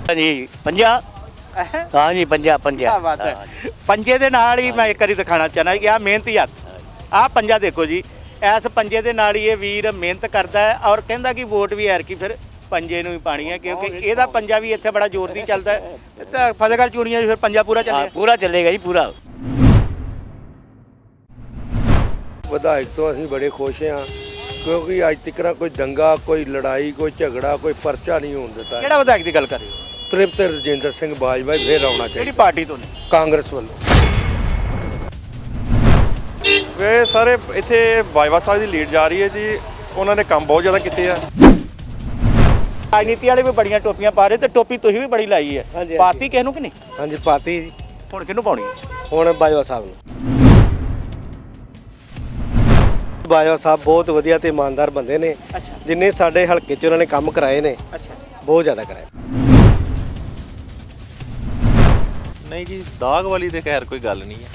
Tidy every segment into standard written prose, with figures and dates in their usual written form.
हाँ जी पंजा। हाँ जी पंजा पंजा। क्या बात है। पंजे ਦੇ ਨਾਲ ਹੀ ਮੈਂ ਇੱਕ ਵਾਰੀ ਦਿਖਾਣਾ ਚਾਹਨਾ ਕਿ ਆ ਮਿਹਨਤੀ ਹੱਥ ਆ ਪੰਜਾ ਦੇਖੋ ਜੀ। ਇਸ ਪੰਜੇ ਦੇ ਨਾਲ ਹੀ ਇਹ ਵੀਰ ਮਿਹਨਤ ਕਰਦਾ ਹੈ ਔਰ ਕਹਿੰਦਾ ਕਿ ਵੋਟ ਵੀ ਐਰ ਕੀ ਫਿਰ ਪੰਜੇ ਨੂੰ ਹੀ ਪਾਣੀ ਹੈ ਕਿਉਂਕਿ ਇਹਦਾ ਪੰਜਾ ਵੀ ਇੱਥੇ ਬੜਾ ਜ਼ੋਰ ਦੀ ਚੱਲਦਾ ਹੈ ਤਾਂ ਫਤਿਹਗੜ੍ਹ ਚੂੜੀਆਂ ਵੀ ਫਿਰ ਪੰਜਾ ਪੂਰਾ ਚੱਲਿਆ। पूरा चलेगा जी पूरा। ਵਿਧਾਇਕ ਤੋਂ ਅਸੀਂ ਬੜੇ ਖੁਸ਼ ਹਾਂ ਕਿਉਂਕਿ ਅੱਜ ਤੱਕ ਕੋਈ ਦੰਗਾ ਕੋਈ ਲੜਾਈ ਕੋਈ ਝਗੜਾ ਕੋਈ ਪਰਚਾ ਨਹੀਂ ਹੋਣ ਦਿੱਤਾ। ਕਿਹੜਾ ਵਿਧਾਇਕ ਦੀ ਗੱਲ ਕਰ ਰਹੇ ਹੋ? ਤ੍ਰਿਪਤ ਰਜਿੰਦਰ ਸਿੰਘ ਬਾਜਵਾ ਫੇਰ ਆਉਣਾ ਕਿਹੜੀ ਚਾਹੀਦਾ ਪਾਰਟੀ ਤੋਂ ਨੇ? ਕਾਂਗਰਸ ਵੱਲੋਂ। ਵੇ ਸਾਰੇ ਇੱਥੇ ਬਾਜਵਾ ਸਾਹਿਬ ਦੀ ਲੀਡ ਜਾ ਰਹੀ ਹੈ ਜੀ। ਉਹਨਾਂ ਨੇ ਕੰਮ ਬਹੁਤ ਜ਼ਿਆਦਾ ਕੀਤੇ ਆ। ਰਾਜਨੀਤੀ ਵਾਲੇ ਵੀ ਬੜੀਆਂ ਟੋਪੀਆਂ ਪਾ ਰਹੇ ਤੇ ਟੋਪੀ ਤੁਸੀਂ ਵੀ ਬੜੀ ਲਾਈ ਹੈ। ਪਾਤੀ ਕਿਸ ਨੂੰ ਕਿ ਨਹੀਂ? ਹਾਂਜੀ ਪਾਤੀ ਜੀ। ਹੁਣ ਕਿਹਨੂੰ ਪਾਉਣੀ ਹੈ? ਹੁਣ ਬਾਜਵਾ ਸਾਹਿਬ ਨੂੰ। ਬਾਜਵਾ ਸਾਹਿਬ ਬਹੁਤ ਵਧੀਆ ਤੇ ਇਮਾਨਦਾਰ ਬੰਦੇ ਨੇ। ਅੱਛਾ ਜਿੰਨੇ ਸਾਡੇ ਹਲਕੇ 'ਚ ਉਹਨਾਂ ਨੇ ਕੰਮ ਕਰਾਏ ਨੇ ਅੱਛਾ। ਬਹੁਤ ਜ਼ਿਆਦਾ ਕਰਾਏ। ਨਹੀਂ ਜੀ ਦਾਗ ਵਾਲੀ ਤੇ ਖੈਰ ਕੋਈ ਗੱਲ ਨਹੀਂ ਹੈ।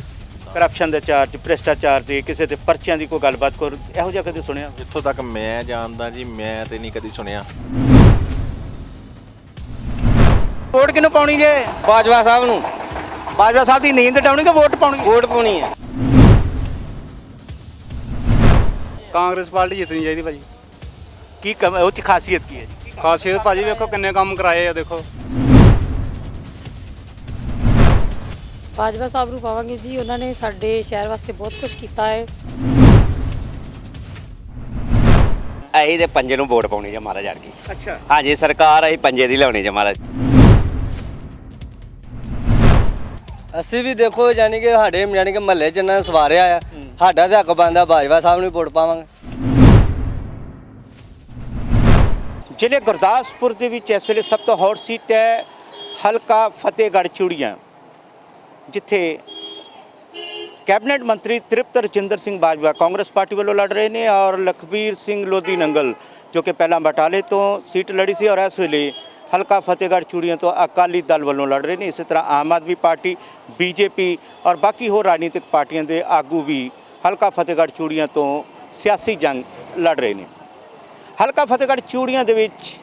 ਕਰਪਸ਼ਨ ਦੇ ਚਾਰਜ ਭ੍ਰਿਸ਼ਟਾਚਾਰ ਦੇ ਕਿਸੇ ਤੇ ਪਰਚਿਆਂ ਦੀ ਕੋਈ ਗੱਲਬਾਤ ਕਰ ਇਹੋ ਜਿਹਾ ਕਦੇ ਸੁਣਿਆ? ਜਿੱਥੋਂ ਤੱਕ ਮੈਂ ਜਾਣਦਾ ਜੀ ਮੈਂ ਤੇ ਨਹੀਂ ਕਦੀ ਸੁਣਿਆ। ਵੋਟ ਕਿਹਨੂੰ ਪਾਉਣੀ ਜੇ? ਬਾਜਵਾ ਸਾਹਿਬ ਨੂੰ ਬਾਜਵਾ ਸਾਹਿਬ ਦੀ ਨੀਂਦ ਡਾਉਣੀ ਕਿ ਵੋਟ ਪਾਉਣੀ? ਵੋਟ ਪਾਉਣੀ ਹੈ। ਕਾਂਗਰਸ ਪਾਰਟੀ ਜਿੱਤਣੀ ਚਾਹੀਦੀ ਭਾਜੀ। ਕੀ ਉਹ ਚ ਖਾਸੀਅਤ ਕੀ ਹੈ ਜੀ? ਖਾਸੀਅਤ ਭਾਜੀ ਵੇਖੋ ਕਿੰਨੇ ਕੰਮ ਕਰਾਏ ਆ ਦੇਖੋ। ਬਾਜਵਾ ਸਾਹਿਬ ਨੂੰ ਪਾਵਾਂਗੇ ਜੀ। ਉਹਨਾਂ ਨੇ ਸਾਡੇ ਸ਼ਹਿਰ ਵਾਸਤੇ ਬਹੁਤ ਕੁਝ ਕੀਤਾ ਹੈ। ਅਸੀਂ ਤੇ ਪੰਜੇ ਨੂੰ ਵੋਟ ਪਾਉਣੀ ਜੇ ਮਹਾਰਾਜ ਅੜ ਗਈ। ਅੱਛਾ ਹਾਂਜੀ ਸਰਕਾਰ ਅਸੀਂ ਪੰਜੇ ਦੀ ਲਿਆਉਣੀ ਜੇ ਮਹਾਰਾਜ। ਅਸੀਂ ਵੀ ਦੇਖੋ ਯਾਨੀ ਕਿ ਸਾਡੇ ਯਾਨੀ ਕਿ ਮਹੱਲੇ 'ਚ ਇਹਨਾਂ ਸਵਾਰਿਆ ਆ ਸਾਡਾ ਤਾਂ ਹੱਕ ਬਣਦਾ ਬਾਜਵਾ ਸਾਹਿਬ ਨੂੰ ਵੋਟ ਪਾਵਾਂਗੇ। ਜ਼ਿਲ੍ਹੇ ਗੁਰਦਾਸਪੁਰ ਦੇ ਵਿੱਚ ਇਸ ਵੇਲੇ ਸਭ ਤੋਂ ਹੌਟ ਸੀਟ ਹੈ ਹਲਕਾ ਫਤਿਹਗੜ੍ਹ ਚੂੜੀਆਂ, ਜਿੱਥੇ ਕੈਬਨਿਟ ਮੰਤਰੀ ਤ੍ਰਿਪਤ ਰਜਿੰਦਰ ਸਿੰਘ ਬਾਜਵਾ ਕਾਂਗਰਸ ਪਾਰਟੀ ਵੱਲੋਂ ਲੜ ਰਹੇ ਨੇ ਔਰ ਲਖਬੀਰ ਸਿੰਘ ਲੋਧੀ ਨੰਗਲ ਜੋ ਕਿ ਪਹਿਲਾਂ ਬਟਾਲੇ ਤੋਂ ਸੀਟ ਲੜੀ ਸੀ ਔਰ ਇਸ ਵੇਲੇ ਹਲਕਾ ਫਤਿਹਗੜ੍ਹ ਚੂੜੀਆਂ ਤੋਂ ਅਕਾਲੀ ਦਲ ਵੱਲੋਂ ਲੜ ਰਹੇ ਨੇ। ਇਸੇ ਤਰ੍ਹਾਂ ਆਮ ਆਦਮੀ ਪਾਰਟੀ, ਬੀਜੇਪੀ ਔਰ ਬਾਕੀ ਹੋਰ ਰਾਜਨੀਤਿਕ ਪਾਰਟੀਆਂ ਦੇ ਆਗੂ ਵੀ ਹਲਕਾ ਫਤਿਹਗੜ੍ਹ ਚੂੜੀਆਂ ਤੋਂ ਸਿਆਸੀ ਜੰਗ ਲੜ ਰਹੇ ਨੇ। ਹਲਕਾ ਫਤਿਹਗੜ੍ਹ ਚੂੜੀਆਂ ਦੇ ਵਿੱਚ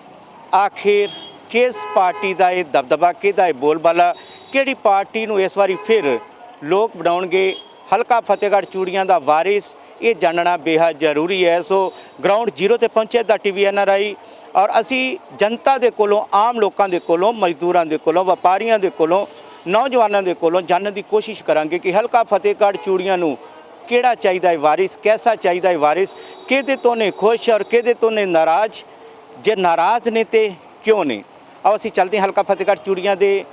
ਆਖਿਰ ਕਿਸ ਪਾਰਟੀ ਦਾ ਇਹ ਦਬਦਬਾ, ਕਿਹਦਾ ਇਹ ਬੋਲਬਾਲਾ, ਕਿਹੜੀ ਪਾਰਟੀ ਨੂੰ ਇਸ ਵਾਰੀ ਫਿਰ ਲੋਕ ਬਣਾਉਣਗੇ ਹਲਕਾ ਫਤਿਹਗੜ੍ਹ ਚੂੜੀਆਂ ਦਾ ਵਾਰਿਸ, ਇਹ ਜਾਣਨਾ ਬੇहद ਜ਼ਰੂਰੀ ਹੈ। ਸੋ ਗਰਾਊਂਡ ਜ਼ੀਰੋ ਤੇ ਪਹੁੰਚੇ ਦਾ ਟੀਵੀ NRI ਔਰ ਅਸੀਂ ਜਨਤਾ ਦੇ ਕੋਲੋਂ, ਆਮ ਲੋਕਾਂ ਦੇ ਕੋਲੋਂ, ਮਜ਼ਦੂਰਾਂ ਦੇ ਕੋਲੋਂ, ਵਪਾਰੀਆਂ ਦੇ ਕੋਲੋਂ, ਨੌਜਵਾਨਾਂ ਦੇ ਕੋਲੋਂ ਜਾਣਨ ਦੀ ਕੋਸ਼ਿਸ਼ ਕਰਾਂਗੇ ਕਿ ਹਲਕਾ ਫਤਿਹਗੜ੍ਹ ਚੂੜੀਆਂ ਨੂੰ ਕਿਹੜਾ ਚਾਹੀਦਾ ਹੈ ਵਾਰਿਸ, ਕੈਸਾ ਚਾਹੀਦਾ ਹੈ ਵਾਰਿਸ, ਕਿਹਦੇ ਤੋਂ ਨੇ ਖੁਸ਼ ਔਰ ਕਿਹਦੇ ਤੋਂ ਨੇ ਨਾਰਾਜ਼, ਜੇ ਨਾਰਾਜ਼ ਨੇ ਤੇ ਕਿਉਂ ਨੇ। ਆਓ ਅਸੀਂ ਚੱਲਦੇ ਹਾਂ ਹਲਕਾ ਫਤਿਹਗੜ੍ਹ ਚੂੜੀਆਂ ਦੇ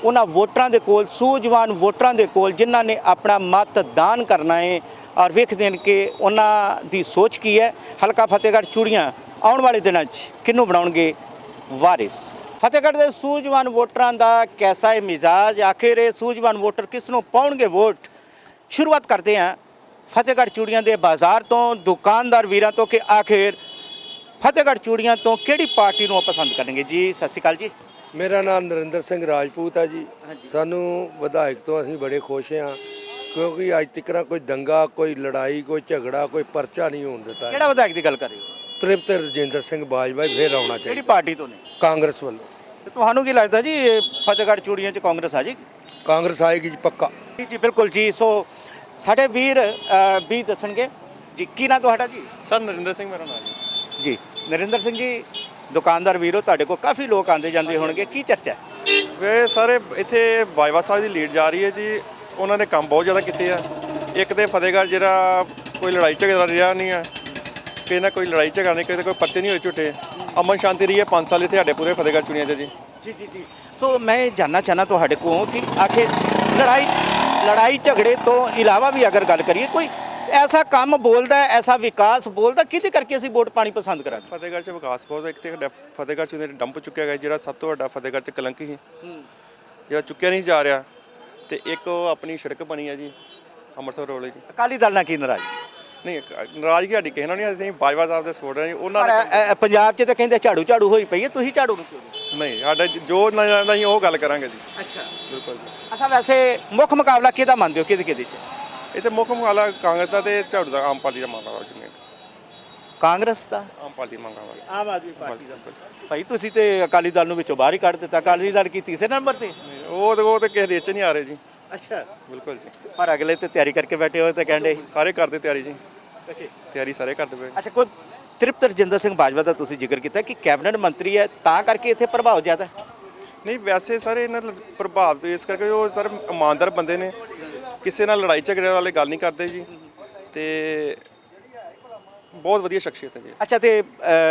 ਉਹਨਾਂ ਵੋਟਰਾਂ ਦੇ ਕੋਲ, ਸੂਝਵਾਨ ਵੋਟਰਾਂ ਦੇ ਕੋਲ ਜਿਨ੍ਹਾਂ ਨੇ ਆਪਣਾ ਮਤਦਾਨ ਕਰਨਾ ਹੈ ਔਰ ਵੇਖਦੇ ਹਨ ਕਿ ਉਹਨਾਂ ਦੀ ਸੋਚ ਕੀ ਹੈ। ਹਲਕਾ ਫਤਿਹਗੜ੍ਹ ਚੂੜੀਆਂ ਆਉਣ ਵਾਲੇ ਦਿਨਾਂ 'ਚ ਕਿਹਨੂੰ ਬਣਾਉਣਗੇ ਵਾਰਿਸ। ਫਤਿਹਗੜ੍ਹ ਦੇ ਸੂਝਵਾਨ ਵੋਟਰਾਂ ਦਾ ਕੈਸਾ ਹੈ ਮਿਜ਼ਾਜ, ਆਖਿਰ ਇਹ ਸੂਝਵਾਨ ਵੋਟਰ ਕਿਸ ਨੂੰ ਪਾਉਣਗੇ ਵੋਟ। ਸ਼ੁਰੂਆਤ ਕਰਦੇ ਹਾਂ ਫਤਿਹਗੜ੍ਹ ਚੂੜੀਆਂ ਦੇ ਬਾਜ਼ਾਰ ਤੋਂ, ਦੁਕਾਨਦਾਰ ਵੀਰਾਂ ਤੋਂ ਕਿ ਆਖਿਰ ਫਤਿਹਗੜ੍ਹ ਚੂੜੀਆਂ ਤੋਂ ਕਿਹੜੀ ਪਾਰਟੀ ਨੂੰ ਉਹ ਪਸੰਦ ਕਰਨਗੇ। ਜੀ ਸਤਿ ਸ਼੍ਰੀ ਅਕਾਲ ਜੀ। ਮੇਰਾ ਨਾਮ ਨਰਿੰਦਰ ਸਿੰਘ ਰਾਜਪੂਤ ਹੈ ਜੀ। ਸਾਨੂੰ ਵਿਧਾਇਕ ਤੋਂ ਅਸੀਂ ਬੜੇ ਖੁਸ਼ ਹਾਂ ਕਿਉਂਕਿ ਅੱਜ ਤੱਕ ਕੋਈ ਦੰਗਾ ਕੋਈ ਲੜਾਈ ਕੋਈ ਝਗੜਾ ਕੋਈ ਪਰਚਾ ਨਹੀਂ ਹੋਣ ਦਿੱਤਾ। ਕਿਹੜਾ ਵਿਧਾਇਕ ਦੀ ਗੱਲ ਕਰ ਰਹੇ ਹੋ? ਤ੍ਰਿਪਤ ਰਜਿੰਦਰ ਸਿੰਘ ਬਾਜਵਾ ਫੇਰ ਆਉਣਾ ਕਿਹੜੀ ਚਾਹੀਦਾ ਪਾਰਟੀ ਤੋਂ ਨੇ? ਕਾਂਗਰਸ ਵੱਲੋਂ। ਤੇ ਤੁਹਾਨੂੰ ਕੀ ਲੱਗਦਾ ਜੀ ਇਹ ਫਤਿਹਗੜ੍ਹ ਚੂੜੀਆਂ 'ਚ ਕਾਂਗਰਸ ਆ ਜਾਏਗੀ? ਕਾਂਗਰਸ ਆਏਗੀ ਜੀ ਪੱਕਾ। ਜੀ ਬਿਲਕੁਲ ਜੀ। ਸੋ ਸਾਡੇ ਵੀਰ ਵੀ ਦੱਸਣਗੇ ਜੀ। ਕੀ ਨਾਂ ਤੁਹਾਡਾ ਜੀ? ਸਰ ਨਰਿੰਦਰ ਸਿੰਘ ਮੇਰਾ ਨਾਮ ਜੀ ਨਰਿੰਦਰ ਸਿੰਘ ਜੀ, ਦੁਕਾਨਦਾਰ ਵੀਰੋ ਤੁਹਾਡੇ ਕੋਲ ਕਾਫੀ ਲੋਕ ਆਉਂਦੇ ਜਾਂਦੇ ਹੋਣਗੇ, ਕੀ ਚਰਚਾ ਹੈ? ਵੇ ਸਾਰੇ ਇੱਥੇ ਬਾਜਵਾ ਸਾਹਿਬ ਦੀ ਲੀਡ ਜਾ ਰਹੀ ਹੈ ਜੀ। ਉਹਨਾਂ ਨੇ ਕੰਮ ਬਹੁਤ ਜ਼ਿਆਦਾ ਕੀਤੇ ਆ। ਇੱਕ ਤੇ ਫਤਿਹਗੜ੍ਹ ਜਿਹੜਾ ਕੋਈ ਲੜਾਈ ਝਗੜਾ ਰਿਹਾ ਨਹੀਂ ਆ, ਕਿਸੇ ਨਾਲ ਕੋਈ ਲੜਾਈ ਝਗੜਾ ਨਹੀਂ, ਕਿਤੇ ਕੋਈ ਪਰਚੇ ਨਹੀਂ ਹੋਏ ਝੂਠੇ। ਅਮਨ ਸ਼ਾਂਤੀ ਰਹੀ ਹੈ 5 ਸਾਲ ਇੱਥੇ ਸਾਡੇ ਪੂਰੇ ਫਤਿਹਗੜ੍ਹ ਚੂੜੀਆਂ 'ਚ ਜੀ। ਜੀ ਜੀ ਜੀ। ਸੋ ਮੈਂ ਜਾਨਣਾ ਚਾਹਨਾ ਤੁਹਾਡੇ ਕੋਲ ਕਿ ਆਖਿਰ ਲੜਾਈ ਝਗੜੇ ਤੋਂ ਇਲਾਵਾ ਵੀ ਅਗਰ ਗੱਲ ਕਰੀਏ ਕੋਈ ਐਸਾ ਕੰਮ ਬੋਲਦਾ, ਐਸਾ ਵਿਕਾਸ ਬੋਲਦਾ ਕਿਹਦੇ ਕਰਕੇ ਅਸੀਂ ਵੋਟ ਪਾਣੀ ਪਸੰਦ ਕਰਾਂਗੇ? ਫਤਿਹਗੜ੍ਹ 'ਚ ਵਿਕਾਸ ਬਹੁਤ, ਇੱਕ ਤੇ ਫਤਿਹਗੜ੍ਹ 'ਚ ਡੰਪ ਚੁੱਕਿਆ ਗਿਆ ਜਿਹੜਾ ਸਭ ਤੋਂ ਵੱਡਾ ਫਤਿਹਗੜ੍ਹ 'ਚ ਕਲੰਕ ਸੀ, ਜਿਹੜਾ ਚੁੱਕਿਆ ਨਹੀਂ ਜਾ ਰਿਹਾ। ਤੇ ਇੱਕ ਉਹ ਆਪਣੀ ਸੜਕ ਬਣੀ ਹੈ ਜੀ ਅੰਮ੍ਰਿਤਸਰ ਰੋਡ ਜੀ। ਅਕਾਲੀ ਦਲ ਨਾਲ ਕੀ ਨਾਰਾਜ਼ਗੀ? ਨਹੀਂ ਨਾਰਾਜ਼ਗੀ ਸਾਡੀ ਕਿਸੇ ਨਾਲ ਨਹੀਂ, ਅਸੀਂ ਬਾਜਵਾ ਸਾਹਿਬ ਦੇ ਸਪੋਰਟਰ ਹਾਂ ਜੀ। ਉਹਨਾਂ ਪਰ ਪੰਜਾਬ 'ਚ ਤਾਂ ਕਹਿੰਦੇ ਝਾੜੂ ਹੋਈ ਪਈ ਹੈ, ਤੁਸੀਂ ਝਾੜੂ ਨੂੰ ਕਿਉਂ ਨਹੀਂ, ਸਾਡਾ ਜੋ ਨਾ ਜਾਂਦਾ ਅਸੀਂ ਉਹ ਗੱਲ ਕਰਾਂਗੇ ਜੀ। ਅੱਛਾ ਬਿਲਕੁਲ ਜੀ। ਅੱਛਾ, ਵੈਸੇ ਮੁੱਖ ਮੁਕਾਬਲਾ ਕਿਹਦਾ ਮੰਨਦੇ ਹੋ, ਕਿਹਦੇ 'ਚ? ਇਹ ਤੇ ਮੁੱਖ ਮੁਕਾਬਲਾ ਕਾਂਗਰਸ ਦਾ ਤੇ ਝਾੜੂ ਦਾ, ਆਮ ਪਾਰਟੀ ਦਾ ਮਾਮਲਾ ਜੀ। ਕਾਂਗਰਸ ਦਾ ਆਮ ਪਾਰਟੀ ਮੰਗਾਂਗੇ। ਆਮ ਆਦਮੀ ਪਾਰਟੀ ਦਾ ਭਾਈ ਤੁਸੀਂ ਤੇ ਅਕਾਲੀ ਦਲ ਨੂੰ ਵਿੱਚੋਂ ਬਾਹਰ ਹੀ ਕੱਢ ਦਿੱਤਾ। ਅਕਾਲੀ ਦਲ ਕੀ ਤੀਸਰੇ ਨੰਬਰ ਤੇ? ਉਹ ਤੇ ਕਿਸੇ ਰੇਚ ਨਹੀਂ ਆ ਰਹੇ ਜੀ। ਅੱਛਾ, ਬਿਲਕੁਲ ਜੀ, ਪਰ ਅਗਲੇ ਤੇ ਤਿਆਰੀ ਕਰਕੇ ਬੈਠੇ ਹੋਏ ਤੇ ਕਹਿੰਦੇ ਸਾਰੇ ਕਰਦੇ ਤਿਆਰੀ ਜੀ, ਤਿਆਰੀ ਸਾਰੇ ਕਰਦੇ ਪਏ। ਅੱਛਾ, ਕੋਈ ਤ੍ਰਿਪਤ ਰਜਿੰਦਰ ਸਿੰਘ ਬਾਜਵਾ ਦਾ ਤੁਸੀਂ ਜ਼ਿਕਰ ਕੀਤਾ ਕਿ ਕੈਬਨਿਟ ਮੰਤਰੀ ਹੈ ਤਾਂ ਕਰਕੇ ਇੱਥੇ ਪ੍ਰਭਾਵ ਜ਼ਿਆਦਾ ਹੈ। ਨਹੀਂ ਵੈਸੇ ਸਾਰੇ ਇਹਨਾਂ ਪ੍ਰਭਾਵ ਤੋਂ ਇਸ ਕਰਕੇ ਉਹ ਸਰ ਇਮਾਨਦਾਰ ਬੰਦੇ ਨੇ, ਕਿਸੇ ਨਾਲ ਲੜਾਈ ਝਗੜੇ ਵਾਲੇ ਗੱਲ ਨਹੀਂ ਕਰਦੇ ਜੀ, ਤੇ ਬਹੁਤ ਵਧੀਆ ਸ਼ਖਸੀਅਤ ਹੈ ਜੀ। ਅੱਛਾ, ਤੇ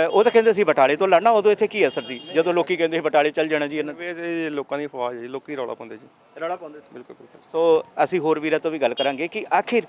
ਉਹ ਤਾਂ ਕਹਿੰਦੇ ਸੀ ਬਟਾਲੇ ਤੋਂ ਲੜਨਾ, ਉਦੋਂ ਇੱਥੇ ਕੀ ਅਸਰ ਸੀ ਜਦੋਂ ਲੋਕੀ ਕਹਿੰਦੇ ਸੀ ਬਟਾਲੇ ਚੱਲ ਜਾਣਾ ਜੀ ਇਹਨਾਂ ਇਹ ਲੋਕਾਂ ਦੀ ਅਫਵਾਹ ਹੈ ਜੀ, ਲੋਕੀ ਰੌਲਾ ਪਾਉਂਦੇ ਜੀ। ਰੌਲਾ ਪਾਉਂਦੇ ਸੀ। ਬਿਲਕੁਲ ਬਿਲਕੁਲ। ਸੋ ਅਸੀਂ ਹੋਰ ਵੀਰਾਂ ਤੋਂ ਵੀ ਗੱਲ ਕਰਾਂਗੇ ਕਿ ਆਖਿਰ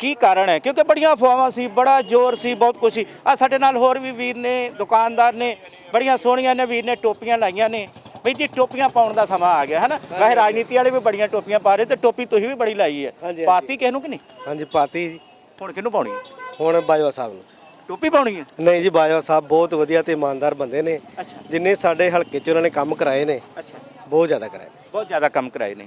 ਕੀ ਕਾਰਨ ਹੈ, ਕਿਉਂਕਿ ਬੜੀਆਂ ਅਫਵਾਹਾਂ ਸੀ, ਬੜਾ ਜ਼ੋਰ ਸੀ, ਬਹੁਤ ਕੁਝ ਸੀ। ਆ ਸਾਡੇ ਨਾਲ ਹੋਰ ਵੀ ਵੀਰ ਨੇ, ਦੁਕਾਨਦਾਰ ਨੇ, ਬੜੀਆਂ ਸੋਹਣੀਆਂ ਨੇ ਵੀਰ ਨੇ ਟੋਪੀਆਂ ਲਾਈਆਂ ਨੇ। ਬਈ ਜੀ ਟੋਪੀਆਂ ਪਾਉਣ ਦਾ ਸਮਾਂ ਆ ਗਿਆ ਹੈ ਨਾ। ਵੈਸੇ ਰਾਜਨੀਤੀ ਵਾਲੇ ਵੀ ਬੜੀਆਂ ਟੋਪੀਆਂ ਪਾ ਰਹੇ ਤੇ ਟੋਪੀ ਤੁਸੀਂ ਵੀ ਬੜੀ ਲਾਈ ਹੈ। ਪਾਤੀ ਕਿਸ ਨੂੰ ਕਿ ਨਹੀਂ? ਹਾਂਜੀ ਪਾਤੀ ਜੀ। ਹੁਣ ਕਿਹਨੂੰ ਪਾਉਣੀ ਹੈ? ਹੁਣ ਬਾਜਵਾ ਸਾਹਿਬ ਨੂੰ। ਟੋਪੀ ਪਾਉਣੀ ਹੈ? ਨਹੀਂ ਜੀ, ਬਾਜਵਾ ਸਾਹਿਬ ਬਹੁਤ ਵਧੀਆ ਤੇ ਇਮਾਨਦਾਰ ਬੰਦੇ ਨੇ। ਅੱਛਾ ਜਿੰਨੇ ਸਾਡੇ ਹਲਕੇ 'ਚ ਉਹਨਾਂ ਨੇ ਕੰਮ ਕਰਾਏ ਨੇ, ਅੱਛਾ, ਬਹੁਤ ਜ਼ਿਆਦਾ ਕਰਾਏ। ਬਹੁਤ ਜ਼ਿਆਦਾ ਕੰਮ ਕਰਾਏ ਨੇ।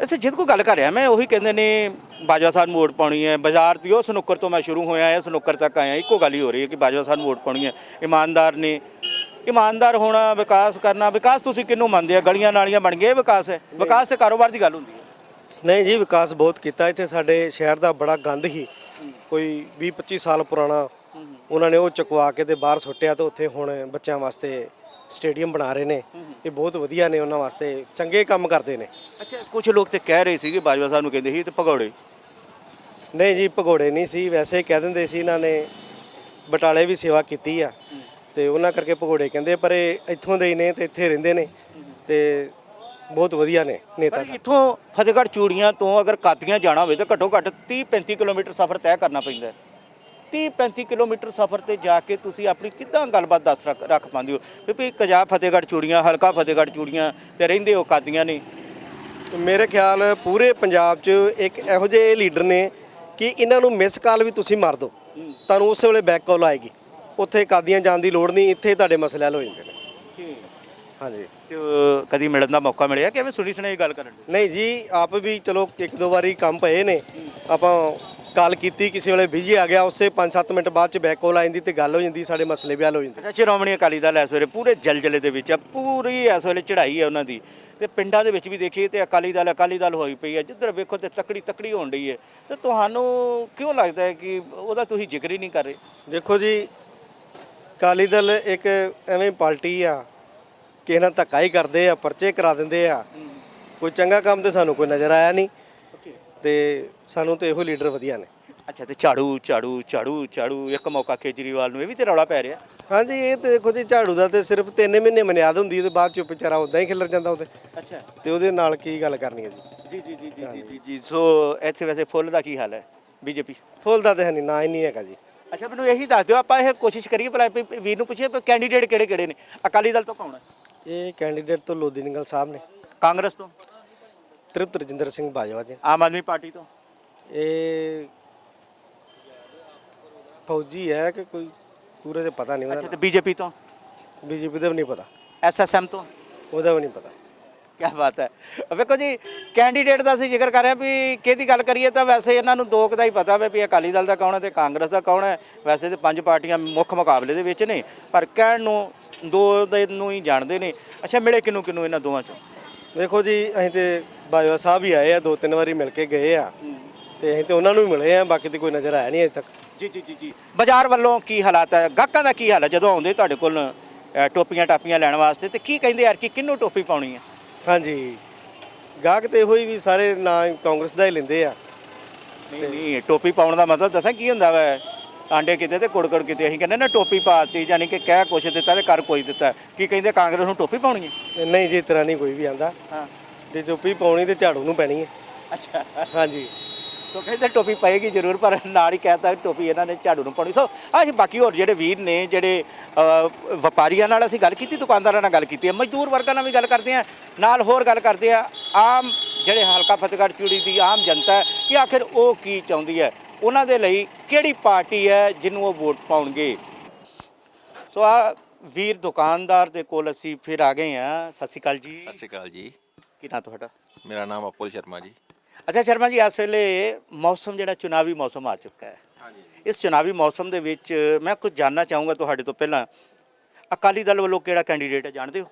ਅੱਛਾ, ਜਿਹਦੇ ਕੋਲ ਗੱਲ ਕਰ ਰਿਹਾ ਮੈਂ, ਉਹੀ ਕਹਿੰਦੇ ਨੇ ਬਾਜਵਾ ਸਾਹਿਬ ਨੂੰ ਵੋਟ ਪਾਉਣੀ ਹੈ। ਬਾਜ਼ਾਰ ਦੀ ਉਹ ਸਨੁੱਕਰ ਤੋਂ ਮੈਂ ਸ਼ੁਰੂ ਹੋਇਆ ਹੈ, ਸਨੁੱਕਰ ਤੱਕ ਆਇਆ, ਇੱਕੋ ਗੱਲ ਹੀ ਹੋ ਰਹੀ ਹੈ ਕਿ ਬਾਜਵਾ ਸਾਹਿਬ ਨੂੰ ਵੋਟ ਪਾਉਣੀ ਹੈ। ਇਮਾਨਦਾਰ ਨੇ, ਇਮਾਨਦਾਰ ਹੋਣਾ, ਵਿਕਾਸ ਕਰਨਾ। ਵਿਕਾਸ ਤੁਸੀਂ ਕਿਹਨੂੰ ਮੰਨਦੇ ਆ? ਗਲੀਆਂ ਨਾਲੀਆਂ ਬਣ ਗਏ, ਵਿਕਾਸ ਹੈ? ਵਿਕਾਸ ਤੇ ਕਾਰੋਬਾਰ ਦੀ ਗੱਲ ਹੁੰਦੀ ਹੈ। ਨਹੀਂ ਜੀ, ਵਿਕਾਸ ਬਹੁਤ ਕੀਤਾ। ਇੱਥੇ ਸਾਡੇ ਸ਼ਹਿਰ ਦਾ ਬੜਾ ਗੰਦ ਸੀ, ਕੋਈ 20-25 ਸਾਲ ਪੁਰਾਣਾ। ਉਹਨਾਂ ਨੇ ਉਹ ਚੁਕਵਾ ਕੇ ਤੇ ਬਾਹਰ ਸੁੱਟਿਆ ਤੇ ਉੱਥੇ ਹੁਣ ਬੱਚਿਆਂ ਵਾਸਤੇ ਸਟੇਡੀਅਮ ਬਣਾ ਰਹੇ ਨੇ। ਇਹ ਬਹੁਤ ਵਧੀਆ ਨੇ, ਉਹਨਾਂ ਵਾਸਤੇ ਚੰਗੇ ਕੰਮ ਕਰਦੇ ਨੇ। ਅੱਛਾ, ਕੁਝ ਲੋਕ ਤੇ ਕਹਿ ਰਹੇ ਸੀ ਕਿ ਬਾਜਵਾ ਸਾਹਿਬ ਨੂੰ ਕਹਿੰਦੇ ਸੀ ਤੇ ਭਗੌੜੇ। ਨਹੀਂ ਜੀ, ਭਗੌੜੇ ਨਹੀਂ ਸੀ, ਵੈਸੇ ਕਹਿ ਦਿੰਦੇ ਸੀ। ਇਹਨਾਂ ਨੇ ਬਟਾਲੇ ਵੀ ਸੇਵਾ ਕੀਤੀ ਆ ਤੇ ਉਹਨਾਂ ਕਰਕੇ ਭਗੌੜੇ ਕਹਿੰਦੇ, ਪਰ ਇਹ ਇੱਥੋਂ ਦੇ ਹੀ ਨੇ ਤੇ ਇੱਥੇ ਰਹਿੰਦੇ ਨੇ ਤੇ ਬਹੁਤ ਵਧੀਆ ਨੇ ਨੇਤਾ। ਪਰ ਇੱਥੋਂ ਫਤਿਹਗੜ੍ਹ ਚੂੜੀਆਂ ਤੋਂ ਅਗਰ ਕਾਦੀਆਂ ਜਾਣਾ ਹੋਵੇ ਤਾਂ ਘੱਟੋ ਘੱਟ 30-35 ਕਿਲੋਮੀਟਰ ਸਫ਼ਰ ਤੈਅ ਕਰਨਾ ਪੈਂਦਾ ਹੈ। 30-35 ਕਿਲੋਮੀਟਰ ਸਫ਼ਰ ਤੇ ਜਾ ਕੇ ਤੁਸੀਂ ਆਪਣੀ ਕਿੱਦਾਂ ਗੱਲਬਾਤ ਦੱਸ ਰੱਖ ਪਾਉਂਦੇ ਹੋ ਵੀ ਕਜਾ ਫਤਿਹਗੜ੍ਹ ਚੂੜੀਆਂ, ਹਲਕਾ ਫਤਿਹਗੜ੍ਹ ਚੂੜੀਆਂ ਤੇ ਰਹਿੰਦੇ ਹੋ ਕਾਦੀਆਂ ਨੇ? ਮੇਰੇ ਖਿਆਲ ਪੂਰੇ ਪੰਜਾਬ 'ਚ ਇੱਕ ਇਹੋ ਜਿਹੇ ਲੀਡਰ ਨੇ ਕਿ ਇਹਨਾਂ ਨੂੰ ਮਿਸ ਕਾਲ ਵੀ ਤੁਸੀਂ ਮਾਰ ਦਿਓ, ਤੁਹਾਨੂੰ ਉਸੇ ਵੇਲੇ ਬੈਕ ਕਾਲ ਆਏਗੀ। ਉੱਥੇ ਕਾਦੀਆਂ ਜਾਣ ਦੀ ਲੋੜ ਨਹੀਂ, ਇੱਥੇ ਤੁਹਾਡੇ ਮਸਲੇ ਹੱਲ ਹੋ ਜਾਂਦੇ ਨੇ। ਹਾਂਜੀ, ਤੇ ਕਦੀ ਮਿਲਣ ਦਾ ਮੌਕਾ ਮਿਲਿਆ ਕਿ ਐਵੇਂ ਸੁਣੀ ਸੁਣਾਈ ਗੱਲ ਕਰਨ? ਨਹੀਂ ਜੀ, ਆਪ ਵੀ ਚਲੋ 1-2 ਵਾਰੀ ਕੰਮ ਪਏ ਨੇ, ਆਪਾਂ ਕਾਲ ਕੀਤੀ, ਕਿਸੇ ਵੇਲੇ ਬਿਜੀ ਆ ਗਿਆ, ਉਸੇ 5-7 ਮਿੰਟ ਬਾਅਦ 'ਚ ਬੈਕ ਕਾਲ ਆ ਜਾਂਦੀ ਤੇ ਗੱਲ ਹੋ ਜਾਂਦੀ, ਸਾਡੇ ਮਸਲੇ ਵੀ ਹੱਲ ਹੋ ਜਾਂਦੇ। ਅੱਛਾ, ਸ਼੍ਰੋਮਣੀ ਅਕਾਲੀ ਦਲ ਇਸ ਵੇਲੇ ਪੂਰੇ ਜਲਜਲੇ ਦੇ ਵਿੱਚ ਆ, ਪੂਰੀ ਇਸ ਵੇਲੇ ਚੜ੍ਹਾਈ ਹੈ ਉਹਨਾਂ ਦੀ। ਤੇ ਪਿੰਡਾਂ ਦੇ ਵਿੱਚ ਵੀ ਦੇਖੀਏ ਤੇ ਅਕਾਲੀ ਦਲ ਹੋਈ ਪਈ ਹੈ, ਜਿੱਧਰ ਵੇਖੋ ਤੇ ਤਕੜੀ ਹੋਣ ਡਈ ਹੈ। ਤੇ ਤੁਹਾਨੂੰ ਕਿਉਂ ਲੱਗਦਾ ਹੈ ਕਿ ਉਹਦਾ ਤੁਸੀਂ ਜ਼ਿਕਰ ਹੀ ਨਹੀਂ ਕਰ ਰਹੇ? ਦੇਖੋ ਜੀ, ਅਕਾਲੀ ਦਲ ਇੱਕ ਐਵੇਂ ਪਾਰਟੀ ਆ, ਕਿਸੇ ਨਾਲ ਧੱਕਾ ਹੀ ਕਰਦੇ ਆ, ਪਰਚੇ ਕਰਾ ਦਿੰਦੇ ਆ। ਕੋਈ ਚੰਗਾ ਕੰਮ ਤੇ ਸਾਨੂੰ ਕੋਈ ਨਜ਼ਰ ਆਇਆ ਨਹੀਂ ਤੇ ਸਾਨੂੰ ਤੇ ਇਹੋ ਲੀਡਰ ਵਧੀਆ ਨੇ। ਅੱਛਾ, ਤੇ ਝਾੜੂ ਇੱਕ ਮੌਕਾ ਕੇਜਰੀਵਾਲ ਨੂੰ, ਇਹ ਵੀ ਤੇ ਰੌਲਾ ਪੈ ਰਿਹਾ। ਹਾਂਜੀ, ਇਹ ਤੇ ਦੇਖੋ ਜੀ, ਝਾੜੂ ਦਾ ਤੇ ਸਿਰਫ 3 ਮਹੀਨੇ ਮਨਿਆਦ ਹੁੰਦੀ ਤੇ ਬਾਅਦ ਚ ਵਿਚਾਰਾ ਉਦਾਂ ਹੀ ਖਿਲਰ ਜਾਂਦਾ ਉਹਦੇ। ਅੱਛਾ, ਤੇ ਉਹਦੇ ਨਾਲ ਕੀ ਗੱਲ ਕਰਨੀ ਹੈ ਜੀ। ਜੀ। ਸੋ ਇੱਥੇ ਵੈਸੇ ਫੁੱਲ ਦਾ ਕੀ ਹਾਲ ਹੈ? ਬੀਜੇਪੀ ਫੁੱਲ ਦਾ ਤੇ ਹੈ ਨਹੀਂ, ਨਾ ਹੀ ਨਹੀਂ ਹੈਗਾ ਜੀ। ਅੱਛਾ, ਮੈਨੂੰ ਇਹੀ ਦੱਸ ਦਿਓ, ਆਪਾਂ ਇਹ ਕੋਸ਼ਿਸ਼ ਕਰੀਏ ਭਲਾ ਵੀਰ ਨੂੰ ਪੁੱਛੀਏ ਕੈਂਡੀਡੇਟ ਕਿਹੜੇ ਨੇ? ਅਕਾਲੀ ਦਲ ਤੋਂ ਕੌਣ ਹੈ? ਇਹ ਕੈਂਡੀਡੇਟ ਤੋਂ ਲੋਧੀ ਨਿੰਗਲ ਸਾਹਿਬ ਨੇ। ਕਾਂਗਰਸ ਤੋਂ ਤ੍ਰਿਪਤ ਰਜਿੰਦਰ ਸਿੰਘ ਬਾਜਵਾ ਜੀ। ਆਮ ਆਦਮੀ ਪਾਰਟੀ ਤੋਂ ਇਹ ਫੌਜੀ ਹੈ ਕਿ ਕੋਈ ਪੂਰੇ ਤੇ ਪਤਾ ਨਹੀਂ ਅੱਛਾ, ਉਹਦਾ। ਤੇ ਬੀਜੇਪੀ ਤੋਂ? ਬੀਜੇਪੀ ਦਾ ਵੀ ਨਹੀਂ ਪਤਾ, ਐਸਐਸਐਮ ਤੋਂ? ਉਹਦਾ ਵੀ ਨਹੀਂ ਪਤਾ। ਕੀ ਬਾਤ ਹੈ। ਵੇਖੋ ਜੀ, ਕੈਂਡੀਡੇਟ ਦਾ ਅਸੀਂ ਜ਼ਿਕਰ ਕਰ ਰਹੇ ਹਾਂ ਵੀ ਕਿਹਦੀ ਗੱਲ ਕਰੀਏ ਤਾਂ ਵੈਸੇ ਇਹਨਾਂ ਨੂੰ ਦੋ ਕੁ ਦਾ ਹੀ ਪਤਾ ਵੀ ਅਕਾਲੀ ਦਲ ਦਾ ਕੌਣ ਹੈ ਤੇ ਕਾਂਗਰਸ ਦਾ ਕੌਣ ਹੈ। ਵੈਸੇ ਤੇ 5 ਪਾਰਟੀਆਂ ਮੁੱਖ ਮੁਕਾਬਲੇ ਦੇ ਵਿੱਚ ਨੇ, ਪਰ ਕਹਿਣ ਨੂੰ 2 ਦੇ ਨੂੰ ਹੀ ਜਾਣਦੇ ਨੇ। ਅੱਛਾ, ਮਿਲੇ ਕਿਹਨੂੰ ਇਹਨਾਂ ਦੋਵਾਂ ਚੋਂ? ਦੇਖੋ ਜੀ, ਅਸੀਂ ਤੇ ਬਾਜਵਾ ਸਾਹਿਬ ਹੀ ਆਏ ਆ, 2-3 ਵਾਰੀ ਮਿਲ ਕੇ ਗਏ ਆ ਤੇ ਅਸੀਂ ਤੇ ਉਹਨਾਂ ਨੂੰ ਵੀ ਮਿਲੇ ਆ, ਬਾਕੀ ਤੇ ਕੋਈ ਨਜ਼ਰ ਆਇਆ ਨਹੀਂ ਅਜੇ ਤੱਕ। ਜੀ। ਬਾਜ਼ਾਰ ਵੱਲੋਂ ਕੀ ਹਾਲਾਤ ਹੈ? ਗਾਹਕਾਂ ਦਾ ਕੀ ਹਾਲ ਹੈ ਜਦੋਂ ਆਉਂਦੇ ਤੁਹਾਡੇ ਕੋਲ ਟੋਪੀਆਂ ਟਾਪੀਆਂ ਲੈਣ ਵਾਸਤੇ? ਤੇ ਕੀ ਕਹਿੰਦੇ ਯਾਰ ਕਿ ਕਿਹਨੂੰ ਟੋਪੀ ਪਾਉਣੀ ਹੈ? ਹਾਂਜੀ, ਗਾਹਕ ਤੇ ਇਹੋ ਹੀ ਵੀ ਸਾਰੇ ਨਾ ਕਾਂਗਰਸ ਦਾ ਹੀ ਲੈਂਦੇ ਆ। ਨਹੀਂ, ਟੋਪੀ ਪਾਉਣ ਦਾ ਮਤਲਬ ਦੱਸਾਂ ਕੀ ਹੁੰਦਾ ਵਾ? ਆਂਡੇ ਕਿਤੇ ਤੇ ਕੁੜਕੜ ਕਿਤੇ। ਅਸੀਂ ਕਹਿੰਦੇ ਨਾ ਟੋਪੀ ਪਾਤੀ, ਯਾਨੀ ਕਿ ਕਹਿ ਕੁਛ ਦਿੱਤਾ ਤੇ ਕਰ ਕੋਈ ਦਿੱਤਾ। ਕੀ ਕਹਿੰਦੇ ਕਾਂਗਰਸ ਨੂੰ ਟੋਪੀ ਪਾਉਣੀ ਹੈ? ਨਹੀਂ ਜੀ, ਇਸ ਤਰ੍ਹਾਂ ਨਹੀਂ ਕੋਈ ਵੀ ਆਂਦਾ। ਹਾਂ, ਜੇ ਟੋਪੀ ਪਾਉਣੀ ਤੇ ਝਾੜੂ ਨੂੰ ਪੈਣੀ ਹੈ। ਅੱਛਾ। ਹਾਂਜੀ, ਤੋ ਕਹਿੰਦੇ ਟੋਪੀ ਪਏਗੀ ਜ਼ਰੂਰ, ਪਰ ਨਾਲ ਹੀ ਕਹਿਤਾ ਟੋਪੀ ਇਹਨਾਂ ਨੇ ਝਾੜੂ ਨੂੰ ਪਾਉਣੀ। ਸੋ ਅੱਜ ਬਾਕੀ ਹੋਰ ਜਿਹੜੇ ਵੀਰ ਨੇ, ਜਿਹੜੇ ਵਪਾਰੀਆਂ ਨਾਲ ਅਸੀਂ ਗੱਲ ਕੀਤੀ, ਦੁਕਾਨਦਾਰਾਂ ਨਾਲ ਗੱਲ ਕੀਤੀ ਹੈ, ਮਜ਼ਦੂਰ ਵਰਗਾਂ ਨਾਲ ਵੀ ਗੱਲ ਕਰਦੇ ਆ, ਨਾਲ ਹੋਰ ਗੱਲ ਕਰਦੇ ਆ ਆਮ ਜਿਹੜੇ ਹਲਕਾ ਫਤਿਹਗੜ੍ਹ ਚੂੜੀ ਦੀ ਆਮ ਜਨਤਾ ਹੈ ਕਿ ਆਖਿਰ ਉਹ ਕੀ ਚਾਹੁੰਦੀ ਹੈ, ਉਹਨਾਂ ਦੇ ਲਈ ਕਿਹੜੀ ਪਾਰਟੀ ਹੈ ਜਿਹਨੂੰ ਉਹ ਵੋਟ ਪਾਉਣਗੇ। ਸੋ ਆ ਵੀਰ ਦੁਕਾਨਦਾਰ ਦੇ ਕੋਲ ਅਸੀਂ ਫਿਰ ਆ ਗਏ ਹਾਂ। ਸਤਿ ਸ਼੍ਰੀ ਅਕਾਲ ਜੀ। ਸਤਿ ਸ਼੍ਰੀ ਅਕਾਲ ਜੀ। ਕੀ ਨਾਂ ਤੁਹਾਡਾ? ਮੇਰਾ ਨਾਮ ਅਪੁਲ ਸ਼ਰਮਾ ਜੀ। ਅੱਛਾ ਸ਼ਰਮਾ ਜੀ, ਇਸ ਵੇਲੇ ਮੌਸਮ ਜਿਹੜਾ ਚੁਣਾਵੀ ਮੌਸਮ ਆ ਚੁੱਕਾ ਹੈ, ਇਸ ਚੁਣਾਵੀ ਮੌਸਮ ਦੇ ਵਿੱਚ ਮੈਂ ਕੁਝ ਜਾਣਨਾ ਚਾਹੂੰਗਾ ਤੁਹਾਡੇ ਤੋਂ ਪਹਿਲਾਂ, ਅਕਾਲੀ ਦਲ ਵੱਲੋਂ ਕਿਹੜਾ ਕੈਂਡੀਡੇਟ ਹੈ ਜਾਣਦੇ ਹੋ?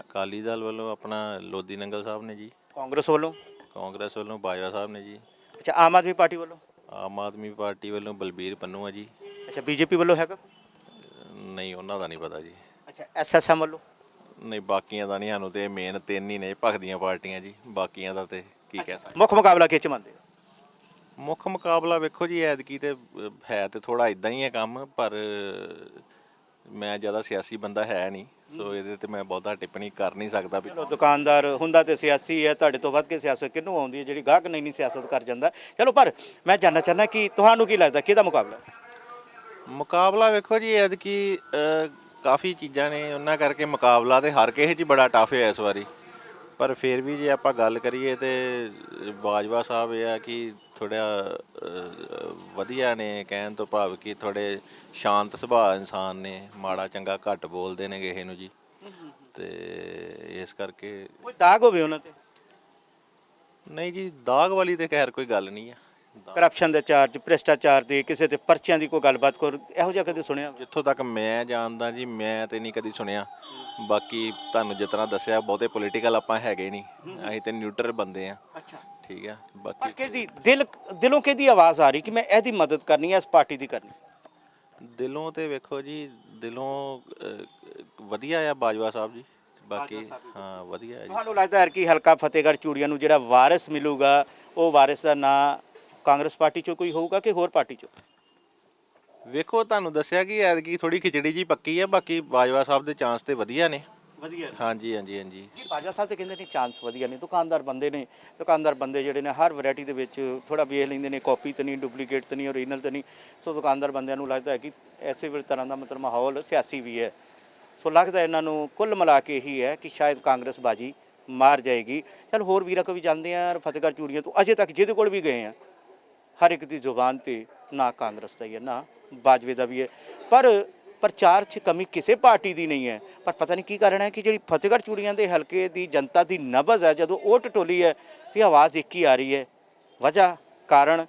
ਅਕਾਲੀ ਦਲ ਵੱਲੋਂ ਆਪਣਾ ਲੋਦੀ ਨੰਗਲ ਸਾਹਿਬ ਨੇ ਜੀ, ਕਾਂਗਰਸ ਵੱਲੋਂ? ਕਾਂਗਰਸ ਵੱਲੋਂ ਬਾਜਵਾ ਸਾਹਿਬ ਨੇ ਜੀ, ਅੱਛਾ, ਆਮ ਆਦਮੀ ਪਾਰਟੀ ਵੱਲੋਂ? ਆਮ ਆਦਮੀ ਪਾਰਟੀ ਵੱਲੋਂ ਬਲਬੀਰ ਪੰਨੂ ਆ ਜੀ। ਅੱਛਾ, ਬੀਜੇਪੀ ਵੱਲੋਂ ਹੈਗਾ? ਨਹੀਂ ਉਹਨਾਂ ਦਾ ਨਹੀਂ ਪਤਾ ਜੀ। ਅੱਛਾ, ਐਸਐਸਐਮ ਵੱਲੋਂ? ਨਹੀਂ ਬਾਕੀਆਂ ਦਾ ਨਹੀਂ, ਸਾਨੂੰ ਤੇ ਮੇਨ ਤਿੰਨ ਹੀ ਨੇ ਭਖਦੀਆਂ ਪਾਰਟੀਆਂ ਜੀ, ਬਾਕੀਆਂ ਦਾ ਤੇ ਕੀ ਕਹਿ ਸਕਦੇ। ਮੁੱਖ ਮੁਕਾਬਲਾ ਕਿਹ ਚ ਮੰਨਦੇ ਹੋ? ਮੁੱਖ ਮੁਕਾਬਲਾ ਵੇਖੋ ਜੀ ਐਤਕੀ ਤੇ ਹੈ ਤੇ ਥੋੜਾ ਇਦਾਂ ਹੀ ਹੈ ਕੰਮ, ਪਰ ਮੈਂ ਜ਼ਿਆਦਾ ਸਿਆਸੀ ਬੰਦਾ ਹੈ ਨਹੀਂ, ਸੋ ਇਹਦੇ ਤੇ ਮੈਂ ਬਹੁਤਾ ਟਿੱਪਣੀ ਕਰ ਨਹੀਂ ਸਕਦਾ ਵੀ। ਚਲੋ ਦੁਕਾਨਦਾਰ ਹੁੰਦਾ ਤੇ ਸਿਆਸੀ ਹੈ, ਤੁਹਾਡੇ ਤੋਂ ਵੱਧ ਕੇ ਸਿਆਸਤ ਕਿਹਨੂੰ ਆਉਂਦੀ ਹੈ? ਜਿਹੜੀ ਗਾਹਕ ਨਹੀਂ ਸਿਆਸਤ ਕਰ ਜਾਂਦਾ। ਚਲੋ, ਪਰ ਮੈਂ ਜਾਣਨਾ ਚਾਹੁੰਦਾ ਕਿ ਤੁਹਾਨੂੰ ਕੀ ਲੱਗਦਾ ਕਿਹਦਾ ਮੁਕਾਬਲਾ? ਮੁਕਾਬਲਾ ਵੇਖੋ ਜੀ ਐਤਕੀ ਕਾਫੀ ਚੀਜ਼ਾਂ ਨੇ, ਉਹਨਾਂ ਕਰਕੇ ਮੁਕਾਬਲਾ ਤੇ ਹਰ ਕਿਸੇ 'ਚ ਬੜਾ ਟਫ ਹੈ ਇਸ ਵਾਰੀ, ਪਰ ਫਿਰ ਵੀ ਜੇ ਆਪਾਂ ਗੱਲ ਕਰੀਏ ਤੇ ਬਾਜਵਾ ਸਾਹਿਬ ਇਹ ਆ ਕਿ ਥੋੜ੍ਹਾ ਵਧੀਆ ਨੇ, ਕਹਿਣ ਤੋਂ ਭਾਵ ਕਿ ਥੋੜ੍ਹੇ ਸ਼ਾਂਤ ਸੁਭਾਅ ਇਨਸਾਨ ਨੇ, ਮਾੜਾ ਚੰਗਾ ਘੱਟ ਬੋਲਦੇ ਨੇ ਕਿਸੇ ਨੂੰ ਜੀ, ਤੇ ਇਸ ਕਰਕੇ। ਕੋਈ ਦਾਗ ਹੋਵੇ ਉਹਨਾਂ ਤੇ? ਨਹੀਂ ਜੀ, ਦਾਗ ਵਾਲੀ ਤੇ ਖੈਰ ਕੋਈ ਗੱਲ ਨਹੀਂ ਆ। ਕਰਪਸ਼ਨ ਦੇ ਚਾਰਜ, ਭ੍ਰਿਸ਼ਟਾਚਾਰ ਦੇ, ਕਿਸੇ ਤੇ ਪਰਚਿਆਂ ਦੀ ਕੋਈ ਗੱਲਬਾਤ ਕਰੋ, ਇਹੋ ਜਿਹਾ ਕਦੇ ਸੁਣਿਆ? ਜਿੱਥੋਂ ਤੱਕ ਮੈਂ ਜਾਣਦਾ ਜੀ, ਮੈਂ ਤੇ ਨਹੀਂ ਕਦੀ ਸੁਣਿਆ। ਬਾਕੀ ਤੁਹਾਨੂੰ ਜਿਸ ਤਰ੍ਹਾਂ ਦੱਸਿਆ, ਬਹੁਤੇ ਪੋਲੀਟੀਕਲ ਆਪਾਂ ਹੈਗੇ ਨਹੀਂ, ਅਸੀਂ ਤੇ ਨਿਊਟਰਲ ਬੰਦੇ ਆ। ਅੱਛਾ, ਠੀਕ ਆ। ਪਰ ਬਾਕੀ ਕਿਹਦੀ ਦਿਲੋਂ ਕਿਹਦੀ ਆਵਾਜ਼ ਆ ਰਹੀ ਕਿ ਮੈਂ ਇਹਦੀ ਮਦਦ ਕਰਨੀ ਹੈ, ਇਸ ਪਾਰਟੀ ਦੀ ਕਰਨੀ? ਦਿਲੋਂ ਤੇ ਵੇਖੋ ਜੀ, ਦਿਲੋਂ ਵਧੀਆ ਆ ਬਾਜਵਾ ਸਾਹਿਬ ਜੀ, ਬਾਕੀ ਹਾਂ ਵਧੀਆ ਹੈ ਜੀ। ਤੁਹਾਨੂੰ ਲੱਗਦਾ ਹੈ ਕਿ ਹਲਕਾ ਫਤਿਹਗੜ੍ਹ ਚੂੜੀਆਂ ਨੂੰ ਜਿਹੜਾ ਵਾਰਿਸ ਮਿਲੂਗਾ, ਉਹ ਵਾਰਿਸ ਦਾ ਨਾਂ ਕਾਂਗਰਸ ਪਾਰਟੀ ਚੋਂ ਕੋਈ ਹੋਊਗਾ ਕਿ ਹੋਰ ਪਾਰਟੀ ਚੋਂ? ਵੇਖੋ ਤੁਹਾਨੂੰ ਦੱਸਿਆ ਕਿ ਐਤਕੀ ਥੋੜੀ ਖਿਚੜੀ ਜੀ ਪੱਕੀ ਆ, ਬਾਕੀ ਬਾਜਵਾ ਸਾਹਿਬ ਦੇ ਚਾਂਸ ਤੇ ਵਧੀਆ ਨੇ। ਵਧੀਆ ਹਾਂਜੀ ਹਾਂਜੀ ਹਾਂਜੀ ਜੀ। ਬਾਜਵਾ ਸਾਹਿਬ ਤੇ ਕਹਿੰਦੇ ਨੇ ਚਾਂਸ ਵਧੀਆ ਨੇ, ਦੁਕਾਨਦਾਰ ਬੰਦੇ ਨੇ, ਦੁਕਾਨਦਾਰ ਬੰਦੇ ਜਿਹੜੇ ਨੇ ਹਰ ਵੈਰਾਈਟੀ ਦੇ ਵਿੱਚ ਥੋੜਾ ਵੇਖ ਲੈਂਦੇ ਨੇ, ਕਾਪੀ ਤਾਂ ਨਹੀਂ, ਡੁਪਲੀਕੇਟ ਤਾਂ ਨਹੀਂ, ਓਰੀਜਨਲ ਤਾਂ ਨਹੀਂ। ਸੋ ਦੁਕਾਨਦਾਰ ਬੰਦਿਆਂ ਨੂੰ ਲੱਗਦਾ ਹੈ ਕਿ ਐਸੇ ਵੀ ਤਰ੍ਹਾਂ ਦਾ ਮਤਲਬ ਮਾਹੌਲ ਸਿਆਸੀ ਵੀ ਹੈ। ਸੋ ਲੱਗਦਾ ਇਹਨਾਂ ਨੂੰ ਕੁੱਲ ਮਿਲਾ ਕੇ ਇਹੀ ਹੈ ਕਿ ਸ਼ਾਇਦ ਕਾਂਗਰਸ ਬਾਜੀ ਮਾਰ ਜਾਏਗੀ। ਚਲ ਹੋਰ ਵੀਰਾਂ ਕੋ ਵੀ ਜਾਂਦੇ ਆ, ਫਤਿਹਗੜ੍ਹ ਚੂੜੀਆਂ ਤੋਂ ਅਜੇ ਤੱਕ ਜਿਹਦੇ ਕੋਲ ਵੀ ਗਏ ਆ, ਹਰ ਇੱਕ ਦੀ ਜ਼ੁਬਾਨ ਤੇ ਨਾ ਕਾਂਗਰਸ ਦਾ ਹੀ ਹੈ, ਨਾ ਬਾਜਵੇ ਦਾ ਵੀ ਹੈ, ਪਰ ਪ੍ਰਚਾਰ 'ਚ ਕਮੀ ਕਿਸੇ ਪਾਰਟੀ ਦੀ ਨਹੀਂ ਹੈ। ਪਰ ਪਤਾ ਨਹੀਂ ਕੀ ਕਾਰਨ ਹੈ ਕਿ ਜਿਹੜੀ ਫਤਿਹਗੜ੍ਹ ਚੂੜੀਆਂ ਦੇ ਹਲਕੇ ਦੀ ਜਨਤਾ ਦੀ ਨਬਜ਼ ਹੈ, ਜਦੋਂ ਉਹ ਟਟੋਲੀ ਹੈ ਤੇ ਆਵਾਜ਼ ਇੱਕ ਹੀ ਆ ਰਹੀ ਹੈ। ਵਜ੍ਹਾ ਕਾਰਨ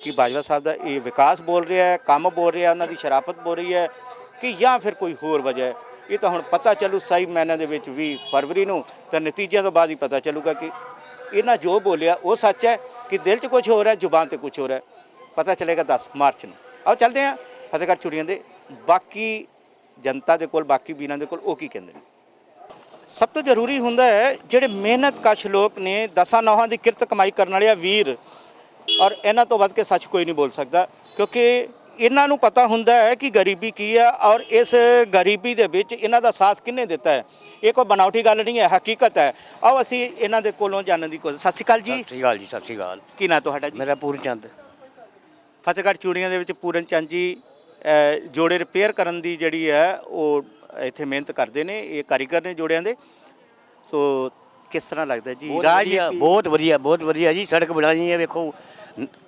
ਕਿ ਬਾਜਵਾ ਸਾਹਿਬ ਦਾ ਇਹ ਵਿਕਾਸ ਬੋਲ ਰਿਹਾ ਹੈ, ਕੰਮ ਬੋਲ ਰਿਹਾ, ਉਹਨਾਂ ਦੀ ਸ਼ਰਾਫਤ ਬੋਲ ਰਹੀ ਹੈ, ਕਿ ਜਾਂ ਫਿਰ ਕੋਈ ਹੋਰ ਵਜ੍ਹਾ ਹੈ? ਇਹ ਤਾਂ ਹੁਣ ਪਤਾ ਚੱਲੂ ਸਹੀ ਮਾਇਨਿਆਂ ਦੇ ਵਿੱਚ 20 ਫਰਵਰੀ ਨੂੰ, ਤਾਂ ਨਤੀਜਿਆਂ ਤੋਂ ਬਾਅਦ ਹੀ ਪਤਾ ਚੱਲੂਗਾ ਕਿ ਇਹਨਾਂ ਜੋ ਬੋਲਿਆ ਉਹ ਸੱਚ ਹੈ ਕਿ ਦਿਲ 'ਚ ਕੁਝ ਹੋਰ ਹੈ, ਜ਼ੁਬਾਨ 'ਤੇ ਕੁਝ ਹੋਰ ਹੈ। ਪਤਾ ਚੱਲੇਗਾ 10 ਮਾਰਚ ਨੂੰ। ਆਓ ਚੱਲਦੇ ਹਾਂ ਫਤਿਹਗੜ੍ਹ ਚੂੜੀਆਂ ਦੇ ਬਾਕੀ ਜਨਤਾ ਦੇ ਕੋਲ, ਬਾਕੀ ਵੀਰਾਂ ਦੇ ਕੋਲ, ਉਹ ਕੀ ਕਹਿੰਦੇ ਨੇ। ਸਭ ਤੋਂ ਜ਼ਰੂਰੀ ਹੁੰਦਾ ਹੈ ਜਿਹੜੇ ਮਿਹਨਤਕਸ਼ ਲੋਕ ਨੇ, 10 ਨੌਹਾਂ ਦੀ ਕਿਰਤ ਕਮਾਈ ਕਰਨ ਵਾਲੇ ਆ ਵੀਰ, ਔਰ ਇਹਨਾਂ ਤੋਂ ਵੱਧ ਕੇ ਸੱਚ ਕੋਈ ਨਹੀਂ ਬੋਲ ਸਕਦਾ, ਕਿਉਂਕਿ ਇਹਨਾਂ ਨੂੰ ਪਤਾ ਹੁੰਦਾ ਹੈ ਕਿ ਗਰੀਬੀ ਕੀ ਹੈ, ਔਰ ਇਸ ਗਰੀਬੀ ਦੇ ਵਿੱਚ ਇਹਨਾਂ ਦਾ ਸਾਥ ਕਿਹਨੇ ਦਿੱਤਾ ਹੈ। ਇਹ ਕੋਈ ਬਣਾਉਟੀ ਗੱਲ ਨਹੀਂ ਹੈ, ਹਕੀਕਤ ਹੈ। ਆਓ ਅਸੀਂ ਇਹਨਾਂ ਦੇ ਕੋਲੋਂ ਜਾਣਨ ਦੀ ਕੋਸ਼ਿਸ਼। ਸਤਿ ਸ਼੍ਰੀ ਅਕਾਲ ਜੀ। ਸਤਿ ਸ਼੍ਰੀ ਅਕਾਲ ਜੀ, ਸਤਿ ਸ਼੍ਰੀ ਅਕਾਲ। ਕੀ ਨਾਂ ਤੁਹਾਡਾ ਜੀ? ਮੇਰਾ ਪੂਰਨ ਚੰਦ। ਫਤਿਹਗੜ੍ਹ ਚੂੜੀਆਂ ਦੇ ਵਿੱਚ ਪੂਰਨ ਚੰਦ ਜੀ ਜੋੜੇ ਰਿਪੇਅਰ ਕਰਨ ਦੀ ਜਿਹੜੀ ਹੈ ਉਹ ਇੱਥੇ ਮਿਹਨਤ ਕਰਦੇ ਨੇ, ਇਹ ਕਾਰੀਗਰ ਨੇ ਜੋੜਿਆਂ ਦੇ। ਸੋ ਕਿਸ ਤਰ੍ਹਾਂ ਲੱਗਦਾ ਜੀ ਰਾਜਨੀਤੀ? ਬਹੁਤ ਵਧੀਆ, ਬਹੁਤ ਵਧੀਆ ਜੀ। ਸੜਕ ਬਣਾਈ ਹੈ, ਵੇਖੋ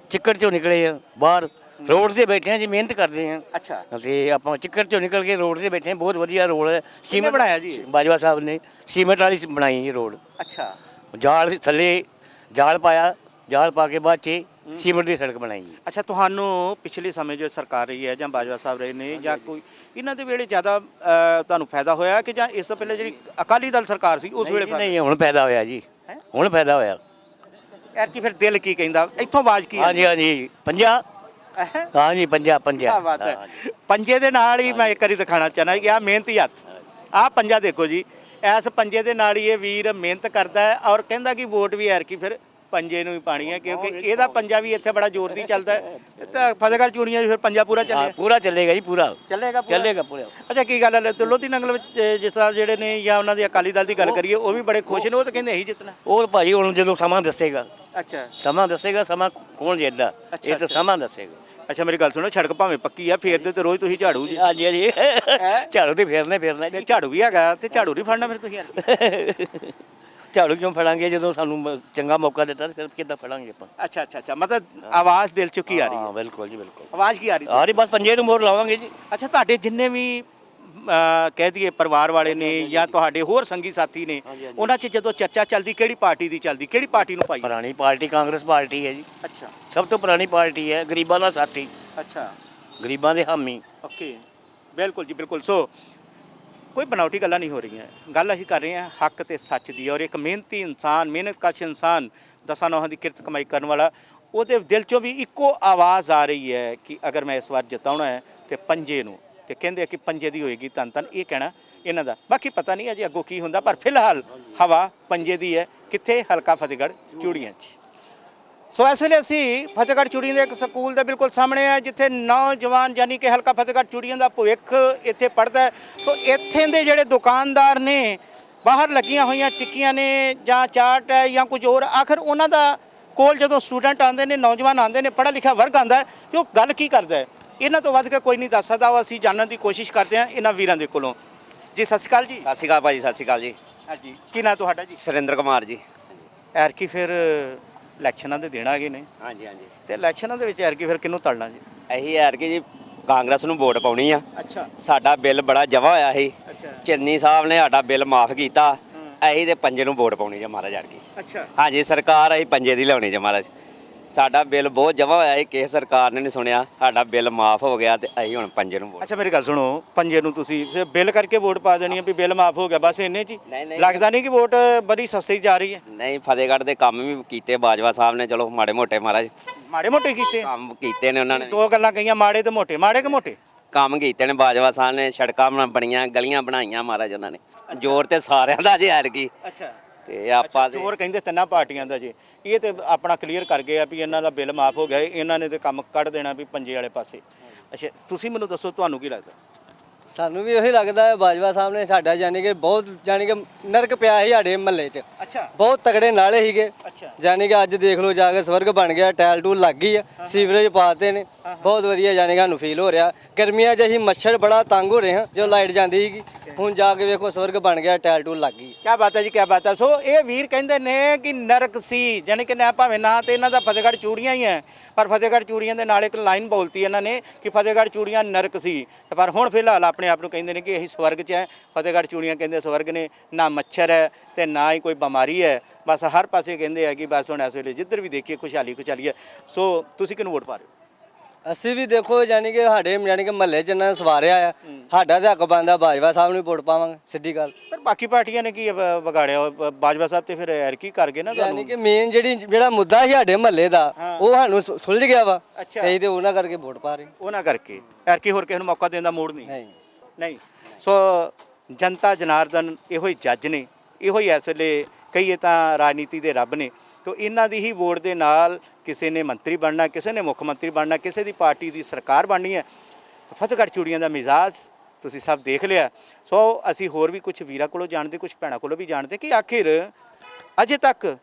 ਚਿੱਕੜ ਚੋਂ ਨਿਕਲੇ ਆ ਬਾਹਰ, ਰੋਡ ਤੇ ਬੈਠੇ ਆ ਜੀ, ਮਿਹਨਤ ਕਰਦੇ ਆ। ਅੱਛਾ, ਤੇ ਆਪਾਂ ਚਿੱਕੜ ਚੋਂ ਨਿਕਲ ਕੇ ਰੋਡ ਤੇ ਬੈਠੇ ਆ, ਬਹੁਤ ਵਧੀਆ ਰੋਡ ਹੈ। ਕਿਹਨੇ ਬਣਾਇਆ ਜੀ? ਬਾਜਵਾ ਸਾਹਿਬ ਨੇ ਸੀਮੈਂਟ ਵਾਲੀ ਬਣਾਈ ਹੈ ਰੋਡ। ਅੱਛਾ, ਜਾਲ ਥੱਲੇ ਜਾਲ ਪਾਇਆ, ਜਾਲ ਪਾ ਕੇ ਬਾਅਦ 'ਚ ਸੀਮੈਂਟ ਦੀ ਸੜਕ ਬਣਾਈ ਹੈ। ਅੱਛਾ, ਤੁਹਾਨੂੰ ਪਿਛਲੇ ਸਮੇਂ ਜੋ ਸਰਕਾਰ ਰਹੀ ਹੈ ਜਾਂ ਬਾਜਵਾ ਸਾਹਿਬ ਰਹੇ ਨੇ ਜਾਂ ਕੋਈ, ਇਹਨਾਂ ਦੇ ਵੇਲੇ ਜ਼ਿਆਦਾ ਤੁਹਾਨੂੰ ਫਾਇਦਾ ਹੋਇਆ ਕਿ ਜਾਂ ਇਸ ਤੋਂ ਪਹਿਲਾਂ ਜਿਹੜੀ ਅਕਾਲੀ ਦਲ ਸਰਕਾਰ ਸੀ ਉਸ ਵੇਲੇ? ਨਹੀਂ, ਹੁਣ ਫਾਇਦਾ ਹੋਇਆ ਜੀ, ਹੁਣ ਫਾਇਦਾ ਹੋਇਆ। ਯਾਰ ਕੀ ਫਿਰ ਦਿਲ ਕੀ ਕਹਿੰਦਾ, ਇੱਥੋਂ ਆਵਾਜ਼ ਕੀ? ਹਾਂਜੀ ਹਾਂਜੀ, ਪੰਜਾ, ਹਾਂਜੀ ਪੰਜਾ। ਕੀ ਬਾਤ ਹੈ। ਪੰਜੇ ਦੇ ਨਾਲ ਹੀ ਮੈਂ ਇੱਕ ਵਾਰੀ ਦਿਖਾਣਾ ਚਾਹਨਾ ਕਿ ਆਹ ਮਿਹਨਤੀ ਹੱਥ, ਆਹ ਪੰਜਾ ਦੇਖੋ ਜੀ, ਇਸ ਪੰਜੇ ਦੇ ਨਾਲ ਹੀ ਇਹ ਵੀਰ ਮਿਹਨਤ ਕਰਦਾ ਹੈ, ਔਰ ਕਹਿੰਦਾ ਕਿ ਵੋਟ ਵੀ ਐਰ ਕੀ ਫਿਰ ਪੰਜੇ ਨੂੰ ਹੀ ਪਾਣੀ ਹੈ, ਕਿਉਂਕਿ ਇਹਦਾ ਪੰਜਾ ਵੀ ਇੱਥੇ ਬੜਾ ਜ਼ੋਰ ਦੀ ਚੱਲਦਾ ਹੈ। ਤਾਂ ਫਤਿਹਗੜ੍ਹ ਚੂੜੀਆਂ ਫਿਰ ਪੰਜਾ ਪੂਰਾ ਚੱਲਿਆ? ਪੂਰਾ ਚੱਲੇਗਾ ਜੀ, ਪੂਰਾ ਚੱਲੇਗਾ ਚੱਲੇਗਾ ਪੂਰਾ। ਅੱਛਾ, ਕੀ ਗੱਲ ਹੈ ਲੋਧੀ ਨੰਗਲ ਵਿੱਚ ਜਿਸ ਤਰ੍ਹਾਂ ਜਿਹੜੇ ਨੇ ਜਾਂ ਉਹਨਾਂ ਦੀ ਅਕਾਲੀ ਦਲ ਦੀ ਗੱਲ ਕਰੀਏ, ਉਹ ਵੀ ਬੜੇ ਖੁਸ਼ ਨੇ, ਉਹ ਤਾਂ ਕਹਿੰਦੇ ਇਹੀ ਜਿੱਤਣਾ। ਉਹ ਭਾਜੀ ਹੁਣ ਜਦੋਂ ਸਮਾਂ ਦੱਸੇਗਾ, ਅੱਛਾ, ਸਮਾਂ ਦੱਸੇਗਾ, ਸਮਾਂ ਕੌਣ ਜਿੱਤਦਾ ਇਹ ਤਾਂ ਸਮਾਂ ਦੱਸੇਗਾ। ਅੱਛਾ, ਮੇਰੀ ਗੱਲ ਸੁਣੋ, ਸੜਕ ਭਾਵੇਂ ਪੱਕੀ ਆ, ਫੇਰਦੇ ਤੇ ਰੋਜ਼ ਤੁਸੀਂ ਝਾੜੂ ਜੀ। ਹਾਂਜੀ ਹਾਂਜੀ, ਝਾੜੂ ਤੇ ਫੇਰਨਾ ਤੇ ਝਾੜੂ ਵੀ ਹੈਗਾ, ਤੇ ਝਾੜੂ ਨਹੀਂ ਫੜਨਾ ਫਿਰ ਤੁਸੀਂ? ਝਾੜੂ ਕਿਉਂ ਫੜਾਂਗੇ, ਜਦੋਂ ਸਾਨੂੰ ਚੰਗਾ ਮੌਕਾ ਦਿੱਤਾ ਫਿਰ ਕਿੱਦਾਂ ਫੜਾਂਗੇ ਆਪਾਂ। ਅੱਛਾ ਅੱਛਾ ਅੱਛਾ, ਮਤਲਬ ਆਵਾਜ਼ ਦਿਲ ਚੋਂ ਕੀ ਆ ਰਹੀ ਹੈ? ਹਾਂ ਬਿਲਕੁਲ ਜੀ, ਬਿਲਕੁਲ। ਆਵਾਜ਼ ਕੀ ਆ ਰਹੀ? ਆ ਰਹੀ, ਬਸ ਪੰਜੇ ਨੂੰ ਮੋਹਰ ਲਾਵਾਂਗੇ ਜੀ। ਅੱਛਾ, ਤੁਹਾਡੇ ਜਿੰਨੇ ਵੀ ਕਹਿ ਦਈਏ ਪਰਿਵਾਰ ਵਾਲੇ ਨੇ ਜਾਂ ਤੁਹਾਡੇ ਹੋਰ ਸੰਗੀ ਸਾਥੀ ਨੇ, ਉਹਨਾਂ 'ਚ ਜਦੋਂ ਚਰਚਾ ਚੱਲਦੀ ਕਿਹੜੀ ਪਾਰਟੀ ਦੀ ਚੱਲਦੀ, ਕਿਹੜੀ ਪਾਰਟੀ ਨੂੰ ਪਾਈ? ਪੁਰਾਣੀ ਪਾਰਟੀ ਕਾਂਗਰਸ ਪਾਰਟੀ ਹੈ ਜੀ, ਅੱਛਾ, ਸਭ ਤੋਂ ਪੁਰਾਣੀ ਪਾਰਟੀ ਹੈ, ਗਰੀਬਾਂ ਦਾ ਸਾਥੀ। ਅੱਛਾ, ਗਰੀਬਾਂ ਦੇ ਹਾਮੀ। ਓਕੇ, ਬਿਲਕੁਲ ਜੀ ਬਿਲਕੁਲ। ਸੋ ਕੋਈ ਬਣਾਵਟੀ ਗੱਲਾਂ ਨਹੀਂ ਹੋ ਰਹੀਆਂ, ਗੱਲ ਅਸੀਂ ਕਰ ਰਹੇ ਹਾਂ ਹੱਕ ਤੇ ਸੱਚ ਦੀ। ਔਰ ਇੱਕ ਮਿਹਨਤੀ ਇਨਸਾਨ, ਮਿਹਨਤਕਸ਼ ਇਨਸਾਨ, ਦਸਾਂ ਨੌਹਾਂ ਦੀ ਕਿਰਤ ਕਮਾਈ ਕਰਨ ਵਾਲਾ, ਉਹਦੇ ਦਿਲ 'ਚੋਂ ਵੀ ਇੱਕੋ ਆਵਾਜ਼ ਆ ਰਹੀ ਹੈ ਕਿ ਅਗਰ ਮੈਂ ਇਸ ਵਾਰ ਜਿਤਾਉਣਾ ਹੈ ਤੇ ਪੰਜੇ ਨੂੰ, ਤੇ ਕਹਿੰਦੇ ਆ ਕਿ ਪੰਜੇ ਦੀ ਹੋਏਗੀ ਧੰਨ ਧੰਨ, ਇਹ ਕਹਿਣਾ ਇਹਨਾਂ ਦਾ। ਬਾਕੀ ਪਤਾ ਨਹੀਂ ਅਜੇ ਅੱਗੋਂ ਕੀ ਹੁੰਦਾ, ਪਰ ਫਿਲਹਾਲ ਹਵਾ ਪੰਜੇ ਦੀ ਹੈ। ਕਿੱਥੇ? ਹਲਕਾ ਫਤਿਹਗੜ੍ਹ ਚੂੜੀਆਂ 'ਚ। ਸੋ ਇਸ ਵੇਲੇ ਅਸੀਂ ਫਤਿਹਗੜ੍ਹ ਚੂੜੀਆਂ ਦੇ ਇੱਕ ਸਕੂਲ ਦੇ ਬਿਲਕੁਲ ਸਾਹਮਣੇ ਆ, ਜਿੱਥੇ ਨੌਜਵਾਨ ਯਾਨੀ ਕਿ ਹਲਕਾ ਫਤਿਹਗੜ੍ਹ ਚੂੜੀਆਂ ਦਾ ਭਵਿੱਖ ਇੱਥੇ ਪੜ੍ਹਦਾ ਹੈ। ਸੋ ਇੱਥੇ ਦੇ ਜਿਹੜੇ ਦੁਕਾਨਦਾਰ ਨੇ, ਬਾਹਰ ਲੱਗੀਆਂ ਹੋਈਆਂ ਟਿੱਕੀਆਂ ਨੇ ਜਾਂ ਚਾਟ ਹੈ ਜਾਂ ਕੁਝ ਹੋਰ, ਆਖਰ ਉਹਨਾਂ ਦਾ ਕੋਲ ਜਦੋਂ ਸਟੂਡੈਂਟ ਆਉਂਦੇ ਨੇ, ਨੌਜਵਾਨ ਆਉਂਦੇ ਨੇ, ਪੜ੍ਹਾ ਲਿਖਿਆ ਵਰਗ ਆਉਂਦਾ ਹੈ, ਤੇ ਉਹ ਗੱਲ ਕੀ ਕਰਦਾ ਹੈ, ਇਹਨਾਂ ਤੋਂ ਵੱਧ ਕੇ ਕੋਈ ਨਹੀਂ ਦੱਸ ਸਕਦਾ। ਉਹ ਅਸੀਂ ਜਾਣਨ ਦੀ ਕੋਸ਼ਿਸ਼ ਕਰਦੇ ਹਾਂ ਇਹਨਾਂ ਵੀਰਾਂ ਦੇ ਕੋਲੋਂ। ਜੀ ਸਤਿ ਸ਼੍ਰੀ ਅਕਾਲ ਜੀ। ਸਤਿ ਸ਼੍ਰੀ ਅਕਾਲ ਭਾਜੀ, ਸਤਿ ਸ਼੍ਰੀ ਅਕਾਲ ਜੀ। ਹਾਂਜੀ, ਕੀ ਨਾਂ ਤੁਹਾਡਾ ਜੀ? ਸੁਰਿੰਦਰ ਕੁਮਾਰ ਜੀ। ਐਰਕੀ ਫਿਰ ਇਲੈਕਸ਼ਨਾਂ ਦੇ ਦਿਨ ਆ ਗਏ ਨੇ, ਹਾਂਜੀ ਹਾਂਜੀ। ਤੇ ਇਲੈਕਸ਼ਨਾਂ ਦੇ ਵਿੱਚ ਐਰਕੀ ਫਿਰ ਕਿਹਨੂੰ ਤੜਨਾ ਜੀ? ਇਹੀ ਯਾਰ ਕਿ ਜੀ ਕਾਂਗਰਸ ਨੂੰ ਵੋਟ ਪਾਉਣੀ ਆ। ਅੱਛਾ ਸਾਡਾ ਬਿੱਲ ਬੜਾ ਜਮਾ ਹੋਇਆ ਸੀ, ਅੱਛਾ ਚੰਨੀ ਸਾਹਿਬ ਨੇ ਸਾਡਾ ਬਿੱਲ ਮਾਫ ਕੀਤਾ। ਅਸੀਂ ਤੇ ਪੰਜੇ ਨੂੰ ਵੋਟ ਪਾਉਣੀ ਜੀ ਮਹਾਰਾਜ ਯਾਰ ਕੀ। ਅੱਛਾ ਹਾਂਜੀ, ਸਰਕਾਰ ਅਸੀਂ ਪੰਜੇ ਦੀ ਲਿਆਉਣੀ ਜੀ ਮਹਾਰਾਜ। ਸਾਡਾ ਬਿੱਲ ਬਹੁਤ ਜਮਾ ਹੋਇਆ ਸੀ, ਕਿਸੇ ਸਰਕਾਰ ਨੇ ਨਹੀਂ ਸੁਣਿਆ, ਸਾਡਾ ਬਿੱਲ ਮਾਫ ਹੋ ਗਿਆ ਤੇ ਅਸੀਂ ਹੁਣ ਪੰਜੇ ਨੂੰ ਵੋਟ। ਅੱਛਾ, ਮੇਰੀ ਗੱਲ ਸੁਣੋ, ਪੰਜੇ ਨੂੰ ਤੁਸੀਂ ਫਿਰ ਬਿੱਲ ਕਰਕੇ ਵੋਟ ਪਾ ਦੇਣੀ ਹੈ ਵੀ ਬਿੱਲ ਮਾਫ ਹੋ ਗਿਆ, ਬਸ ਇੰਨੇ 'ਚ ਹੀ? ਨਹੀਂ। ਲੱਗਦਾ ਨਹੀਂ ਕਿ ਵੋਟ ਬੜੀ ਸਸਤੀ ਜਾ ਰਹੀ ਹੈ? ਨਹੀਂ, ਫਤਿਹਗੜ੍ਹ ਦੇ ਕੰਮ ਵੀ ਕੀਤੇ ਬਾਜਵਾ ਸਾਹਿਬ ਨੇ, ਚਲੋ ਮਾੜੇ ਮੋਟੇ ਮਹਾਰਾਜ ਮਾੜੇ ਮੋਟੇ ਕੀਤੇ? ਕੰਮ ਕੀਤੇ ਨੇ ਉਹਨਾਂ ਨੇ। ਦੋ ਗੱਲਾਂ ਕਹੀਆਂ, ਮਾੜੇ ਤੇ ਮੋਟੇ। ਮਾੜੇ ਕਿ ਮੋਟੇ? ਕੰਮ ਕੀਤੇ ਨੇ ਬਾਜਵਾ ਸਾਹਿਬ ਨੇ, ਸੜਕਾਂ ਬਣੀਆਂ, ਗਲੀਆਂ ਬਣਾਈਆਂ ਮਹਾਰਾਜ ਉਹਨਾਂ ਨੇ। ਜ਼ੋਰ ਤੇ ਸਾਰਿਆਂ ਦਾ ਜੇ ਯਾਰ ਕੀ। ਅੱਛਾ, ਤੇ ਆਪਾਂ ਜ਼ੋਰ ਕਹਿੰਦੇ ਤਿੰਨਾਂ ਪਾਰਟੀਆਂ ਦਾ ਜੇ। ਇਹ ਤੇ ਆਪਣਾ ਕਲੀਅਰ ਕਰ ਗਏ ਆ ਵੀ ਇਹਨਾਂ ਦਾ ਬਿੱਲ ਮਾਫ ਹੋ ਗਿਆ, ਇਹਨਾਂ ਨੇ ਤੇ ਕੰਮ ਕੱਢ ਦੇਣਾ ਵੀ ਪੰਜੇ ਵਾਲੇ ਪਾਸੇ। ਅੱਛਾ, ਤੁਸੀਂ ਮੈਨੂੰ ਦੱਸੋ ਤੁਹਾਨੂੰ ਕੀ ਲੱਗਦਾ? ਸਾਨੂੰ ਵੀ ਉਹੀ ਲੱਗਦਾ ਹੈ, ਬਾਜਵਾ ਸਾਹਿਬ ਨੇ ਸਾਡਾ ਜਾਨੀ ਕਿ ਬਹੁਤ ਜਾਨੀ ਕਿ ਨਰਕ ਪਿਆ ਸੀ ਸਾਡੇ ਮਹੱਲੇ 'ਚ। ਅੱਛਾ, ਬਹੁਤ ਤਗੜੇ ਨਾਲੇ ਸੀਗੇ, ਅੱਛਾ, ਜਾਨੀ ਕਿ ਅੱਜ ਦੇਖ ਲਓ ਜਾ ਕੇ ਸਵਰਗ ਬਣ ਗਿਆ, ਟੈਲ ਟੂਲ ਲੱਗ ਗਈ ਆ, ਸੀਵਰੇਜ ਪਾਤੇ ਨੇ, ਬਹੁਤ ਵਧੀਆ ਜਾਨੀ ਕਿ ਸਾਨੂੰ ਫੀਲ ਹੋ ਰਿਹਾ। ਗਰਮੀਆਂ 'ਚ ਅਸੀਂ ਮੱਛਰ ਬੜਾ ਤੰਗ ਹੋ ਰਹੇ ਹਾਂ ਜਦੋਂ ਲਾਈਟ ਜਾਂਦੀ ਸੀਗੀ, ਹੁਣ ਜਾ ਕੇ ਵੇਖੋ ਸਵਰਗ ਬਣ ਗਿਆ, ਟੈਲ ਟੂਲ ਲੱਗ ਗਈ। ਕੀ ਬਾਤ ਹੈ ਜੀ, ਕੀ ਬਾਤ ਹੈ। ਸੋ ਇਹ ਵੀਰ ਕਹਿੰਦੇ ਨੇ ਕਿ ਨਰਕ ਸੀ, ਜਾਨੀ ਕਿ ਨਾ ਭਾਵੇਂ ਨਾ ਤੇ ਇਹਨਾਂ ਦਾ ਫਤਿਹਗੜ੍ਹ ਚੂੜੀਆਂ ਹੀ ਹੈ, ਪਰ ਫਤਿਹਗੜ੍ਹ ਚੂੜੀਆਂ ਦੇ ਨਾਲ ਇੱਕ ਲਾਈਨ ਬੋਲਤੀ ਇਹਨਾਂ ਨੇ ਕਿ ਫਤਿਹਗੜ੍ਹ ਚੂੜੀਆਂ ਨਰਕ ਸੀ, ਪਰ ਹੁਣ ਫਿਲਹਾਲ ਆਪਣੇ ਆਪ ਨੂੰ ਕਹਿੰਦੇ ਨੇ ਕਿ ਅਸੀਂ ਸਵਰਗ 'ਚ ਹੈ। ਫਤਿਹਗੜ੍ਹ ਚੂੜੀਆਂ ਕਹਿੰਦੇ ਸਵਰਗ ਨੇ, ਨਾ ਮੱਛਰ ਹੈ ਤੇ ਨਾ ਹੀ ਕੋਈ ਬਿਮਾਰੀ ਹੈ, ਬਸ ਹਰ ਪਾਸੇ ਕਹਿੰਦੇ ਆ ਕਿ ਬਸ ਹੁਣ ਇਸ ਵੇਲੇ ਜਿੱਧਰ ਵੀ ਦੇਖੀਏ ਖੁਸ਼ਹਾਲੀ ਖੁਸ਼ਹਾਲੀ ਹੈ। ਸੋ ਤੁਸੀਂ ਕਿਹਨੂੰ ਵੋਟ ਪਾ ਰਹੇ ਹੋ? ਅਸੀਂ ਵੀ ਦੇਖੋ ਜਾਨੀ ਕਿ ਸਾਡੇ ਜਾਨੀ ਕਿ ਮਹੱਲੇ 'ਚ ਇਹਨਾਂ ਨੇ ਸਵਾਰਿਆ ਆ, ਸਾਡਾ ਤੇ ਹੱਕ ਬਣਦਾ ਬਾਜਵਾ ਸਾਹਿਬ ਨੂੰ ਵੋਟ ਪਾਵਾਂਗੇ, ਸਿੱਧੀ ਗੱਲ। ਪਰ ਬਾਕੀ ਪਾਰਟੀਆਂ ਨੇ ਕੀ ਵਿਗਾੜਿਆ? ਬਾਜਵਾ ਸਾਹਿਬ ਤੇ ਫਿਰ ਐਰ ਕੀ ਕਰ ਗਏ ਨਾ ਜਾਨੀ ਤੁਹਾਨੂੰ? ਕਿ ਮੇਨ ਜਿਹੜਾ ਮੁੱਦਾ ਸੀ ਸਾਡੇ ਮਹੱਲੇ ਦਾ, ਉਹ ਸਾਨੂੰ ਸੁਲਝ ਗਿਆ ਵਾ, ਅੱਛਾ। ਤੇ ਅਸੀਂ ਤੇ ਉਹਨਾਂ ਕਰਕੇ ਵੋਟ ਪਾ ਰਹੇ। ਉਹਨਾਂ ਕਰਕੇ ਐਰ ਕੀ ਹੋਰ ਕਿਸੇ ਨੂੰ ਮੌਕਾ ਦੇਣ ਦਾ ਮੂਡ ਨਹੀਂ? ਨਹੀਂ ਨਹੀਂ। ਸੋ ਜਨਤਾ ਜਨਾਰਦਨ ਇਹੋ ਹੀ ਜੱਜ ਨੇ, ਇਹੋ ਹੀ ਇਸ ਵੇਲੇ ਕਹੀਏ ਤਾਂ ਰਾਜਨੀਤੀ ਦੇ ਰੱਬ ਨੇ। ਤੋ ਇਹਨਾਂ ਦੀ ਹੀ ਵੋਟ ਦੇ ਨਾਲ ਕਿਸੇ ਨੇ ਮੰਤਰੀ ਬਣਨਾ, ਕਿਸੇ ਨੇ ਮੁੱਖ ਮੰਤਰੀ ਬਣਨਾ, ਕਿਸੇ ਦੀ ਪਾਰਟੀ ਦੀ ਸਰਕਾਰ ਬਣਨੀ ਹੈ। ਫਤਿਹਗੜ੍ਹ ਚੂੜੀਆਂ ਦਾ ਮਿਜ਼ਾਜ ਤੁਸੀਂ ਸਭ ਦੇਖ ਲਿਆ। ਸੋ ਅਸੀਂ ਹੋਰ ਵੀ ਕੁਝ ਵੀਰਾਂ ਕੋਲੋਂ ਜਾਣਦੇ, ਕੁਝ ਭੈਣਾਂ ਕੋਲੋਂ ਵੀ ਜਾਣਦੇ ਕਿ ਆਖਿਰ ਅਜੇ ਤੱਕ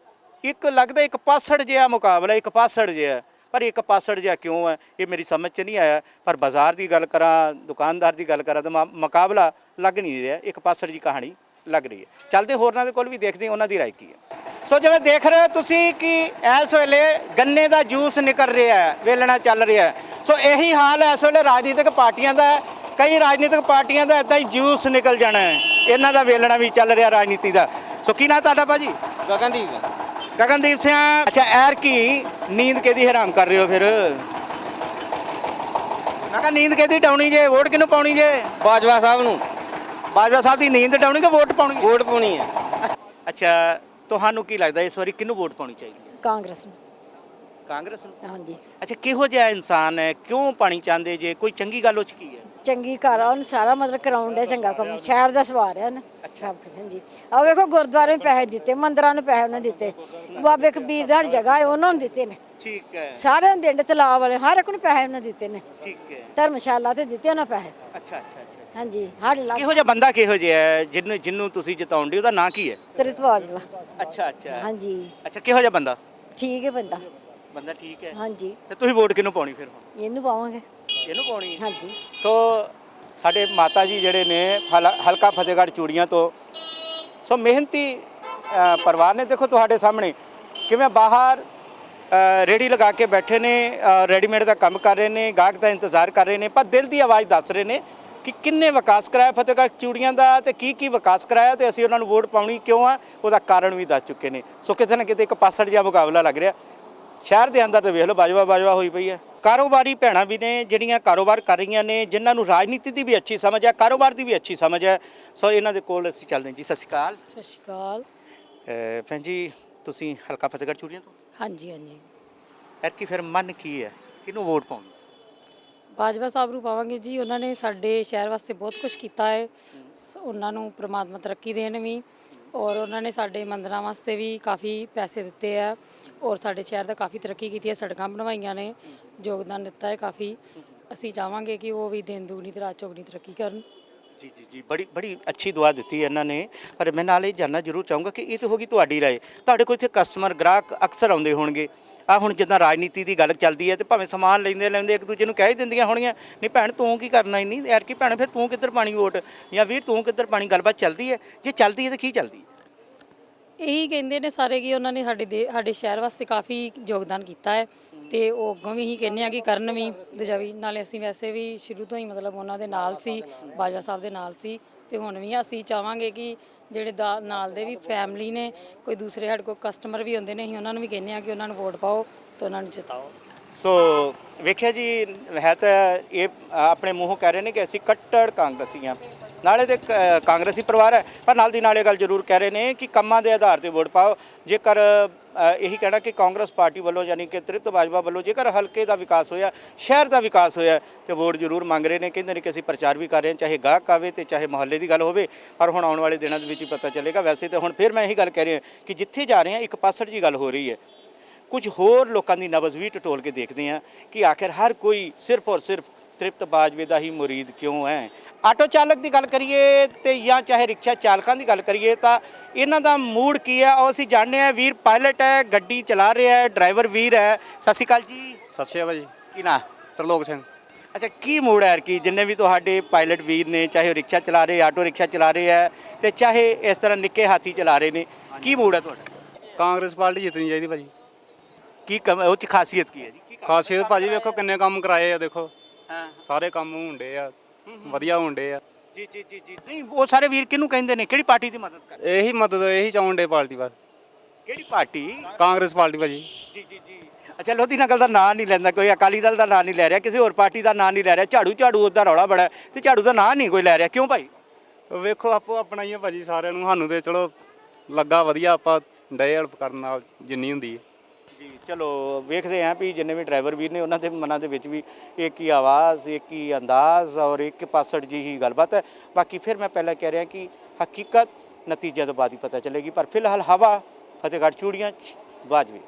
ਇੱਕ ਲੱਗਦਾ ਇੱਕ ਪਾਸੜ ਜਿਹਾ ਮੁਕਾਬਲਾ, ਇੱਕ ਪਾਸੜ ਜਿਹਾ, ਪਰ ਇੱਕ ਪਾਸੜ ਜਿਹਾ ਕਿਉਂ ਹੈ ਇਹ ਮੇਰੀ ਸਮਝ 'ਚ ਨਹੀਂ ਆਇਆ। ਪਰ ਬਾਜ਼ਾਰ ਦੀ ਗੱਲ ਕਰਾਂ, ਦੁਕਾਨਦਾਰ ਦੀ ਗੱਲ ਕਰਾਂ ਤਾਂ ਮੁਕਾਬਲਾ ਲੱਗ ਨਹੀਂ ਰਿਹਾ, ਇੱਕ ਪਾਸੜ ਦੀ ਕਹਾਣੀ ਲੱਗ ਰਹੀ ਹੈ। ਚੱਲਦੇ ਹੋਰਨਾਂ ਦੇ ਕੋਲ ਵੀ ਦੇਖਦੇ ਹਾਂ ਉਹਨਾਂ ਦੀ ਰਾਏ ਕੀ ਹੈ। ਸੋ ਜਿਵੇਂ ਦੇਖ ਰਹੇ ਹੋ ਤੁਸੀਂ ਕਿ ਇਸ ਵੇਲੇ ਗੰਨੇ ਦਾ ਜੂਸ ਨਿਕਲ ਰਿਹਾ ਹੈ, ਵੇਲਣਾ ਚੱਲ ਰਿਹਾ ਹੈ। ਸੋ ਇਹੀ ਹਾਲ ਹੈ ਇਸ ਵੇਲੇ ਰਾਜਨੀਤਿਕ ਪਾਰਟੀਆਂ ਦਾ। ਕਈ ਰਾਜਨੀਤਿਕ ਪਾਰਟੀਆਂ ਦਾ ਇੱਦਾਂ ਹੀ ਜੂਸ ਨਿਕਲ ਜਾਣਾ ਹੈ, ਇਹਨਾਂ ਦਾ ਵੇਲਣਾ ਵੀ ਚੱਲ ਰਿਹਾ ਰਾਜਨੀਤੀ ਦਾ। ਸੋ ਕੀ ਨਾਂ ਤੁਹਾਡਾ ਭਾਜੀ? ਗਗਨਦੀਪ। ਗਗਨਦੀਪ ਸਿੰਘ। ਅੱਛਾ, ਐਰ ਕੀ ਨੀਂਦ ਕਿਹਦੀ ਹਰਾਮ ਕਰ ਰਹੇ ਹੋ ਫਿਰ? ਮੈਂ ਕਿਹਾ ਨੀਂਦ ਕਿਹਦੀ ਡਾਉਣੀ ਜੇ? ਵੋਟ ਕਿਹਨੂੰ ਪਾਉਣੀ ਜੇ? ਬਾਜਵਾ ਸਾਹਿਬ ਨੂੰ ਬਾਜਵਾ ਸਾਹਿਬ ਦੀ ਨੀਂਦ ਡਾਉਣੀ ਕਿ ਵੋਟ ਪਾਉਣੀ? ਵੋਟ ਪਾਉਣੀ ਹੈ। ਅੱਛਾ, ਤੁਹਾਨੂੰ ਕੀ ਲੱਗਦਾ ਇਸ ਵਾਰੀ ਕਿਹਨੂੰ ਵੋਟ ਪਾਉਣੀ ਚਾਹੀਦੀ ਹੈ? ਕਾਂਗਰਸ ਨੂੰ। ਕਾਂਗਰਸ ਨੂੰ? ਹਾਂਜੀ, ਅੱਛਾ, ਕਿਹੋ ਜਿਹਾ ਇਨਸਾਨ ਹੈ, ਕਿਉਂ ਪਾਣੀ ਚਾਹੁੰਦੇ ਜੇ? ਕੋਈ ਚੰਗੀ ਗੱਲ ਉਹ 'ਚ ਕੀ ਹੈ? ਚੰਗੀ ਘਰ ਆ, ਉਹਨੂੰ ਸਾਰਾ ਮਤਲਬ ਕਰਾਉਣ ਦੇ ਚੰਗਾ ਕੰਮ, ਸ਼ਹਿਰ ਦਾ ਸਵਾਰ ਹੈ ਉਹਨੇ ਸਭ ਕੁਝ। ਹਾਂਜੀ, ਆਹ ਵੇਖੋ ਗੁਰਦੁਆਰੇ ਨੂੰ ਪੈਸੇ ਦਿੱਤੇ, ਮੰਦਰਾਂ ਨੂੰ ਪੈਸੇ ਉਹਨੇ ਦਿੱਤੇ, ਬਾਬੇ ਕਬੀਰ ਦੀ ਜਗ੍ਹਾ ਹੈ ਉਹਨਾਂ ਨੂੰ ਦਿੱਤੇ ਨੇ, ਠੀਕ ਹੈ, ਸਾਰਿਆਂ ਨੂੰ ਦਿੰਦੇ, ਤਲਾਬ ਵਾਲੇ ਹਰ ਇੱਕ ਨੂੰ ਪੈਸੇ ਉਹਨੇ ਦਿੱਤੇ ਨੇ, ਠੀਕ ਹੈ। ਧਰਮਸ਼ਾਲਾ ਤੇ ਦਿੱਤੇ ਉਹਨਾਂ ਪੈਸੇ। ਅੱਛਾ ਅੱਛਾ ਅੱਛਾ। ਹਾਂਜੀ, ਸਾਡੇ ਲੱਗ ਕਿਹੋ ਜਿਹਾ ਬੰਦਾ ਕਿਹੋ ਜਿਹਾ ਹੈ ਜਿਹਨੂੰ ਤੁਸੀਂ ਜਿਤਾਉਂਦੇ, ਉਹਦਾ ਨਾਂ ਕੀ ਹੈ? ਤ੍ਰਿਤਪਾਲ ਦਾ। ਅੱਛਾ ਅੱਛਾ। ਹਾਂਜੀ, ਅੱਛਾ, ਕਿਹੋ ਜਿਹਾ ਬੰਦਾ? ਠੀਕ ਹੈ ਬੰਦਾ। ਬੰਦਾ ਠੀਕ ਹੈ। ਹਾਂਜੀ, ਤੇ ਤੁਸੀਂ ਵੋਟ ਕਿਹਨੂੰ ਪਾਉਣੀ ਫਿਰ ਹੁਣ? ਇਹਨੂੰ ਪਾਵਾਂਗੇ। ਇਹਨੂੰ ਪਾਉਣੀ ਹੈ? ਹਾਂਜੀ। ਸੋ ਸਾਡੇ ਮਾਤਾ ਜੀ ਜਿਹੜੇ ਨੇ ਹਲਕਾ ਫਤਿਹਗੜ੍ਹ ਚੂੜੀਆਂ ਤੋਂ, ਸੋ ਮਿਹਨਤੀ ਪਰਿਵਾਰ ਨੇ। ਦੇਖੋ ਤੁਹਾਡੇ ਸਾਹਮਣੇ ਕਿਵੇਂ ਬਾਹਰ ਰੇੜੀ ਲਗਾ ਕੇ ਬੈਠੇ ਨੇ, ਰੈਡੀਮੇਡ ਦਾ ਕੰਮ ਕਰ ਰਹੇ ਨੇ, ਗਾਹਕ ਦਾ ਇੰਤਜ਼ਾਰ ਕਰ ਰਹੇ ਨੇ, ਪਰ ਦਿਲ ਦੀ ਆਵਾਜ਼ ਦੱਸ ਰਹੇ ਨੇ ਕਿ ਕਿੰਨੇ ਵਿਕਾਸ ਕਰਾਇਆ ਫਤਿਹਗੜ੍ਹ ਚੂੜੀਆਂ ਦਾ ਤੇ ਕੀ ਵਿਕਾਸ ਕਰਾਇਆ, ਤੇ ਅਸੀਂ ਉਹਨਾਂ ਨੂੰ ਵੋਟ ਪਾਉਣੀ ਕਿਉਂ ਆ, ਉਹਦਾ ਕਾਰਨ ਵੀ ਦੱਸ ਚੁੱਕੇ ਨੇ। ਸੋ ਕਿਤੇ ਨਾ ਕਿਤੇ ਇੱਕ ਪਾਸੜ ਜਿਹਾ ਮੁਕਾਬਲਾ ਲੱਗ ਰਿਹਾ। ਸ਼ਹਿਰ ਦੇ ਅੰਦਰ ਤਾਂ ਵੇਖ ਲਓ ਬਾਜਵਾ ਹੋਈ ਪਈ ਹੈ। ਕਾਰੋਬਾਰੀ ਭੈਣਾਂ ਵੀ ਨੇ ਜਿਹੜੀਆਂ ਕਾਰੋਬਾਰ ਕਰ ਰਹੀਆਂ ਨੇ, ਜਿਨ੍ਹਾਂ ਨੂੰ ਰਾਜਨੀਤੀ ਦੀ ਵੀ ਅੱਛੀ ਸਮਝ ਹੈ, ਕਾਰੋਬਾਰ ਦੀ ਵੀ ਅੱਛੀ ਸਮਝ ਹੈ। ਸੋ ਇਹਨਾਂ ਦੇ ਕੋਲ ਅਸੀਂ ਚੱਲਦੇ ਹਾਂ ਜੀ। ਸਤਿ ਸ਼੍ਰੀ ਅਕਾਲ। ਸਤਿ ਸ਼੍ਰੀ ਅਕਾਲ। ਭੈਣ ਜੀ, ਤੁਸੀਂ ਹਲਕਾ ਫਤਿਹਗੜ੍ਹ ਚੂੜੀਆਂ ਤੋਂ? ਹਾਂਜੀ ਹਾਂਜੀ। ਐਤਕੀ ਫਿਰ ਮਨ ਕੀ ਹੈ, ਕਿਹਨੂੰ ਵੋਟ ਪਾਉਣੀ? ਬਾਜਵਾ ਸਾਹਿਬ ਨੂੰ ਪਾਵਾਂਗੇ ਜੀ। ਉਹਨਾਂ ਨੇ ਸਾਡੇ ਸ਼ਹਿਰ ਵਾਸਤੇ ਬਹੁਤ ਕੁਝ ਕੀਤਾ ਹੈ। ਉਹਨਾਂ ਨੂੰ ਪ੍ਰਮਾਤਮਾ ਤਰੱਕੀ ਦੇਣ ਵੀ, ਔਰ ਉਹਨਾਂ ਨੇ ਸਾਡੇ ਮੰਦਰਾਂ ਵਾਸਤੇ ਵੀ ਕਾਫੀ ਪੈਸੇ ਦਿੱਤੇ ਆ, ਔਰ ਸਾਡੇ ਸ਼ਹਿਰ ਦਾ ਕਾਫੀ ਤਰੱਕੀ ਕੀਤੀ ਹੈ। ਸੜਕਾਂ ਬਣਵਾਈਆਂ ਨੇ, ਯੋਗਦਾਨ ਦਿੱਤਾ ਹੈ ਕਾਫੀ। ਅਸੀਂ ਚਾਹਾਂਗੇ ਕਿ ਉਹ ਵੀ ਦਿਨ ਦੁਗਣੀ ਤੇ ਰਾਤ ਚੌਗਣੀ ਤਰੱਕੀ ਕਰਨ। ਜੀ ਜੀ ਜੀ, ਬੜੀ ਅੱਛੀ ਦੁਆ ਦਿੱਤੀ ਇਹਨਾਂ ਨੇ। ਪਰ ਮੈਂ ਨਾਲ ਇਹ ਜਾਨਣਾ ਜ਼ਰੂਰ ਚਾਹੂੰਗਾ ਕਿ ਇਹ ਤਾਂ ਹੋ ਗਈ ਤੁਹਾਡੀ ਰਾਏ, ਤੁਹਾਡੇ ਕੋਲ ਇੱਥੇ ਕਸਟਮਰ ਗ੍ਰਾਹਕ ਅਕਸਰ ਆਉਂਦੇ ਹੋਣਗੇ। ਆ ਹੁਣ ਜਿੱਦਾਂ ਰਾਜਨੀਤੀ ਦੀ ਗੱਲ ਚੱਲਦੀ ਹੈ ਤੇ ਭਾਵੇਂ ਸਮਾਨ ਲੈਂਦੇ ਇੱਕ ਦੂਜੇ ਨੂੰ ਕਹਿ ਹੀ ਦਿੰਦੀਆਂ ਹੋਣੀਆਂ, ਨਹੀਂ ਭੈਣ ਤੂੰ ਕੀ ਕਰਨਾ ਇੰਨੀ ਯਾਰ, ਕੀ ਭੈਣ ਫਿਰ ਤੂੰ ਕਿੱਧਰ ਪਾਣੀ ਵੋਟ, ਜਾਂ ਵੀਰ ਤੂੰ ਕਿੱਧਰ ਪਾਣੀ। ਗੱਲਬਾਤ ਚੱਲਦੀ ਹੈ? ਜੇ ਚੱਲਦੀ ਹੈ ਤਾਂ ਕੀ ਚੱਲਦੀ ਹੈ? ਇਹੀ ਕਹਿੰਦੇ ਨੇ ਸਾਰੇ ਕਿ ਉਹਨਾਂ ਨੇ ਸਾਡੇ ਸ਼ਹਿਰ ਵਾਸਤੇ ਕਾਫੀ ਯੋਗਦਾਨ ਕੀਤਾ ਹੈ, ਤੇ ਉਹ ਅੱਗੋਂ ਵੀ ਹੀ ਕਹਿੰਦੇ ਆ ਕਿ ਕਰਨ ਵੀ ਦੂਜਾ ਵੀ। ਨਾਲੇ ਅਸੀਂ ਵੈਸੇ ਵੀ ਸ਼ੁਰੂ ਤੋਂ ਹੀ ਮਤਲਬ ਉਹਨਾਂ ਦੇ ਨਾਲ ਸੀ, ਬਾਜਵਾ ਸਾਹਿਬ ਦੇ ਨਾਲ ਸੀ, ਤੇ ਹੁਣ ਵੀ ਅਸੀਂ ਚਾਹਾਂਗੇ ਕਿ ਜਿਹੜੇ ਨਾਲ ਦੇ ਵੀ ਫੈਮਿਲੀ ਨੇ, ਕੋਈ ਦੂਸਰੇ ਸਾਡੇ ਕੋਲ ਕਸਟਮਰ ਵੀ ਹੁੰਦੇ ਨੇ, ਅਸੀਂ ਉਹਨਾਂ ਨੂੰ ਵੀ ਕਹਿੰਦੇ ਆ ਕਿ ਉਹਨਾਂ ਨੂੰ ਵੋਟ ਪਾਓ ਤੇ ਉਹਨਾਂ ਨੂੰ ਜਿਤਾਓ। ਸੋ ਵੇਖਿਆ ਜੀ, ਹੈ ਤਾਂ ਇਹ ਆਪਣੇ ਮੂੰਹੋਂ ਕਹਿ ਰਹੇ ਨੇ ਕਿ ਅਸੀਂ ਕੱਟੜ ਕਾਂਗਰਸੀ ਹਾਂ, ਨਾਲੇ ਦੇ ਕਾਂਗਰਸੀ ਪਰਿਵਾਰ ਹੈ, ਪਰ ਨਾਲ ਦੀ ਨਾਲ ਇਹ ਗੱਲ ਜ਼ਰੂਰ ਕਹਿ ਰਹੇ ਨੇ ਕਿ ਕੰਮਾਂ ਦੇ ਆਧਾਰ ਤੇ ਵੋਟ ਪਾਓ। ਜੇਕਰ ਇਹੀ ਕਹਿਣਾ ਕਿ ਕਾਂਗਰਸ ਪਾਰਟੀ ਵੱਲੋਂ ਯਾਨੀ ਕਿ ਤ੍ਰਿਪਤ ਬਾਜਵਾ ਵੱਲੋਂ ਜੇਕਰ ਹਲਕੇ ਦਾ ਵਿਕਾਸ ਹੋਇਆ, ਸ਼ਹਿਰ ਦਾ ਵਿਕਾਸ ਹੋਇਆ, ਤੇ ਵੋਟ ਜ਼ਰੂਰ ਮੰਗ ਰਹੇ ਨੇ। ਕਹਿੰਦੇ ਨੇ ਕਿ ਅਸੀਂ ਪ੍ਰਚਾਰ ਵੀ ਕਰ ਰਹੇ ਹਾਂ, ਚਾਹੇ ਗਾਹਕ ਆਵੇ ਤੇ ਚਾਹੇ ਮੁਹੱਲੇ ਦੀ ਗੱਲ ਹੋਵੇ। ਪਰ ਹੁਣ ਆਉਣ ਵਾਲੇ ਦਿਨਾਂ ਦੇ ਵਿੱਚ ਹੀ ਪਤਾ ਚੱਲੇਗਾ। ਵੈਸੇ ਤਾਂ ਹੁਣ ਫਿਰ ਮੈਂ ਇਹੀ ਗੱਲ ਕਹਿ ਰਿਹਾ ਕਿ ਜਿੱਥੇ ਜਾ ਰਹੇ ਹਾਂ ਇੱਕ ਪਾਸੜ ਜੀ ਗੱਲ ਹੋ ਰਹੀ ਹੈ, ਕੁਝ ਹੋਰ ਲੋਕਾਂ ਦੀ ਨਬਜ਼ ਵੀ ਟਟੋਲ ਕੇ ਦੇਖਦੇ ਹਾਂ ਕਿ ਆਖਿਰ ਹਰ ਕੋਈ ਸਿਰਫ ਔਰ ਸਿਰਫ ਤ੍ਰਿਪਤ ਬਾਜਵੇ ਦਾ ਹੀ ਮੁਰੀਦ ਕਿਉਂ ਹੈ। ਆਟੋ ਚਾਲਕ ਦੀ ਗੱਲ ਕਰੀਏ ਤੇ ਜਾਂ ਚਾਹੇ ਰਿਕਸ਼ਾ ਚਾਲਕਾਂ ਦੀ ਗੱਲ ਕਰੀਏ ਤਾਂ ਇਹਨਾਂ ਦਾ ਮੂਡ ਕੀ ਹੈ, ਉਹ ਅਸੀਂ ਜਾਣਦੇ ਹਾਂ। ਵੀਰ ਪਾਇਲਟ ਹੈ, ਗੱਡੀ ਚਲਾ ਰਿਹਾ ਹੈ, ਡਰਾਈਵਰ ਵੀਰ ਹੈ। ਸਤਿ ਸ਼੍ਰੀ ਅਕਾਲ ਜੀ। ਸਤਿ ਸ਼੍ਰੀ ਅਕਾਲ ਜੀ। ਕੀ ਨਾਂ? ਤਰਲੋਕ ਸਿੰਘ। ਅੱਛਾ, ਕੀ ਮੂਡ ਹੈ ਕਿ ਜਿੰਨੇ ਵੀ ਤੁਹਾਡੇ ਪਾਇਲਟ ਵੀਰ ਨੇ, ਚਾਹੇ ਉਹ ਰਿਕਸ਼ਾ ਚਲਾ ਰਹੇ, ਆਟੋ ਰਿਕਸ਼ਾ ਚਲਾ ਰਹੇ ਹੈ, ਤੇ ਚਾਹੇ ਇਸ ਤਰ੍ਹਾਂ ਨਿੱਕੇ ਹਾਥੀ ਚਲਾ ਰਹੇ ਨੇ, ਕੀ ਮੂਡ ਹੈ ਤੁਹਾਡਾ? ਕਾਂਗਰਸ ਪਾਰਟੀ ਜਿੱਤਣੀ ਚਾਹੀਦੀ ਭਾਜੀ। ਕੀ ਉਹ 'ਚ ਖਾਸੀਅਤ ਕੀ ਹੈ ਜੀ? ਖਾਸੀਅਤ ਭਾਜੀ ਵੇਖੋ ਕਿੰਨੇ ਕੰਮ ਕਰਾਏ ਆ, ਦੇਖੋ ਹਾਂ, ਸਾਰੇ ਕੰਮ ਹੁੰਦੇ ਆ, ਵਧੀਆ ਹੁੰਦੇ ਆ। ਜੀ ਜੀ ਜੀ ਜੀ। ਨਹੀਂ, ਉਹ ਸਾਰੇ ਵੀਰ ਕਿਹਨੂੰ ਕਹਿੰਦੇ ਨੇ, ਕਿਹੜੀ ਪਾਰਟੀ ਦੀ ਮਦਦ ਕਰ? ਇਹੀ ਮਦਦ ਇਹੀ ਚਾਹੁੰਦੇ ਪਾਰਟੀ ਬਸ। ਕਿਹੜੀ ਪਾਰਟੀ? ਕਾਂਗਰਸ ਪਾਰਟੀ ਭਾਜੀ। ਜੀ ਜੀ ਜੀ। ਅੱਛਾ, ਲੋਧੀ ਨਗਲ ਦਾ ਨਾਂ ਨਹੀਂ ਲੈਂਦਾ ਕੋਈ, ਅਕਾਲੀ ਦਲ ਦਾ ਨਾਂ ਨਹੀਂ ਲੈ ਰਿਹਾ, ਕਿਸੇ ਹੋਰ ਪਾਰਟੀ ਦਾ ਨਾਂ ਨਹੀਂ ਲੈ ਰਿਹਾ। ਝਾੜੂ ਉਹਦਾ ਰੌਲਾ ਬੜਾ, ਤੇ ਝਾੜੂ ਦਾ ਨਾਂ ਨਹੀਂ ਕੋਈ ਲੈ ਰਿਹਾ, ਕਿਉਂ ਭਾਈ? ਵੇਖੋ ਆਪੋ ਆਪਣਾ ਹੀ ਆ ਭਾਜੀ ਸਾਰਿਆਂ ਨੂੰ। ਸਾਨੂੰ ਤੇ ਚਲੋ ਲੱਗਾ ਵਧੀਆ, ਆਪਾਂ ਡੇ ਹੈਲਪ ਕਰਨ ਨਾਲ ਜਿੰਨੀ ਹੁੰਦੀ ਹੈ ਜੀ। ਚਲੋ ਵੇਖਦੇ ਹਾਂ ਵੀ ਜਿੰਨੇ ਵੀ ਡਰਾਈਵਰ ਵੀਰ ਨੇ ਉਹਨਾਂ ਦੇ ਮਨਾਂ ਦੇ ਵਿੱਚ ਵੀ ਇੱਕ ਹੀ ਆਵਾਜ਼, ਇੱਕ ਹੀ ਅੰਦਾਜ਼ ਔਰ ਇੱਕ ਪਾਸੜ ਜੀ ਹੀ ਗੱਲਬਾਤ ਹੈ। ਬਾਕੀ ਫਿਰ ਮੈਂ ਪਹਿਲਾਂ ਕਹਿ ਰਿਹਾ ਕਿ ਹਕੀਕਤ ਨਤੀਜੇ ਤੋਂ ਬਾਅਦ ਹੀ ਪਤਾ ਚੱਲੇਗੀ। ਪਰ ਫਿਲਹਾਲ ਹਵਾ ਫਤਿਹਗੜ੍ਹ ਚੂੜੀਆਂ 'ਚ ਬਾਜਵੇ।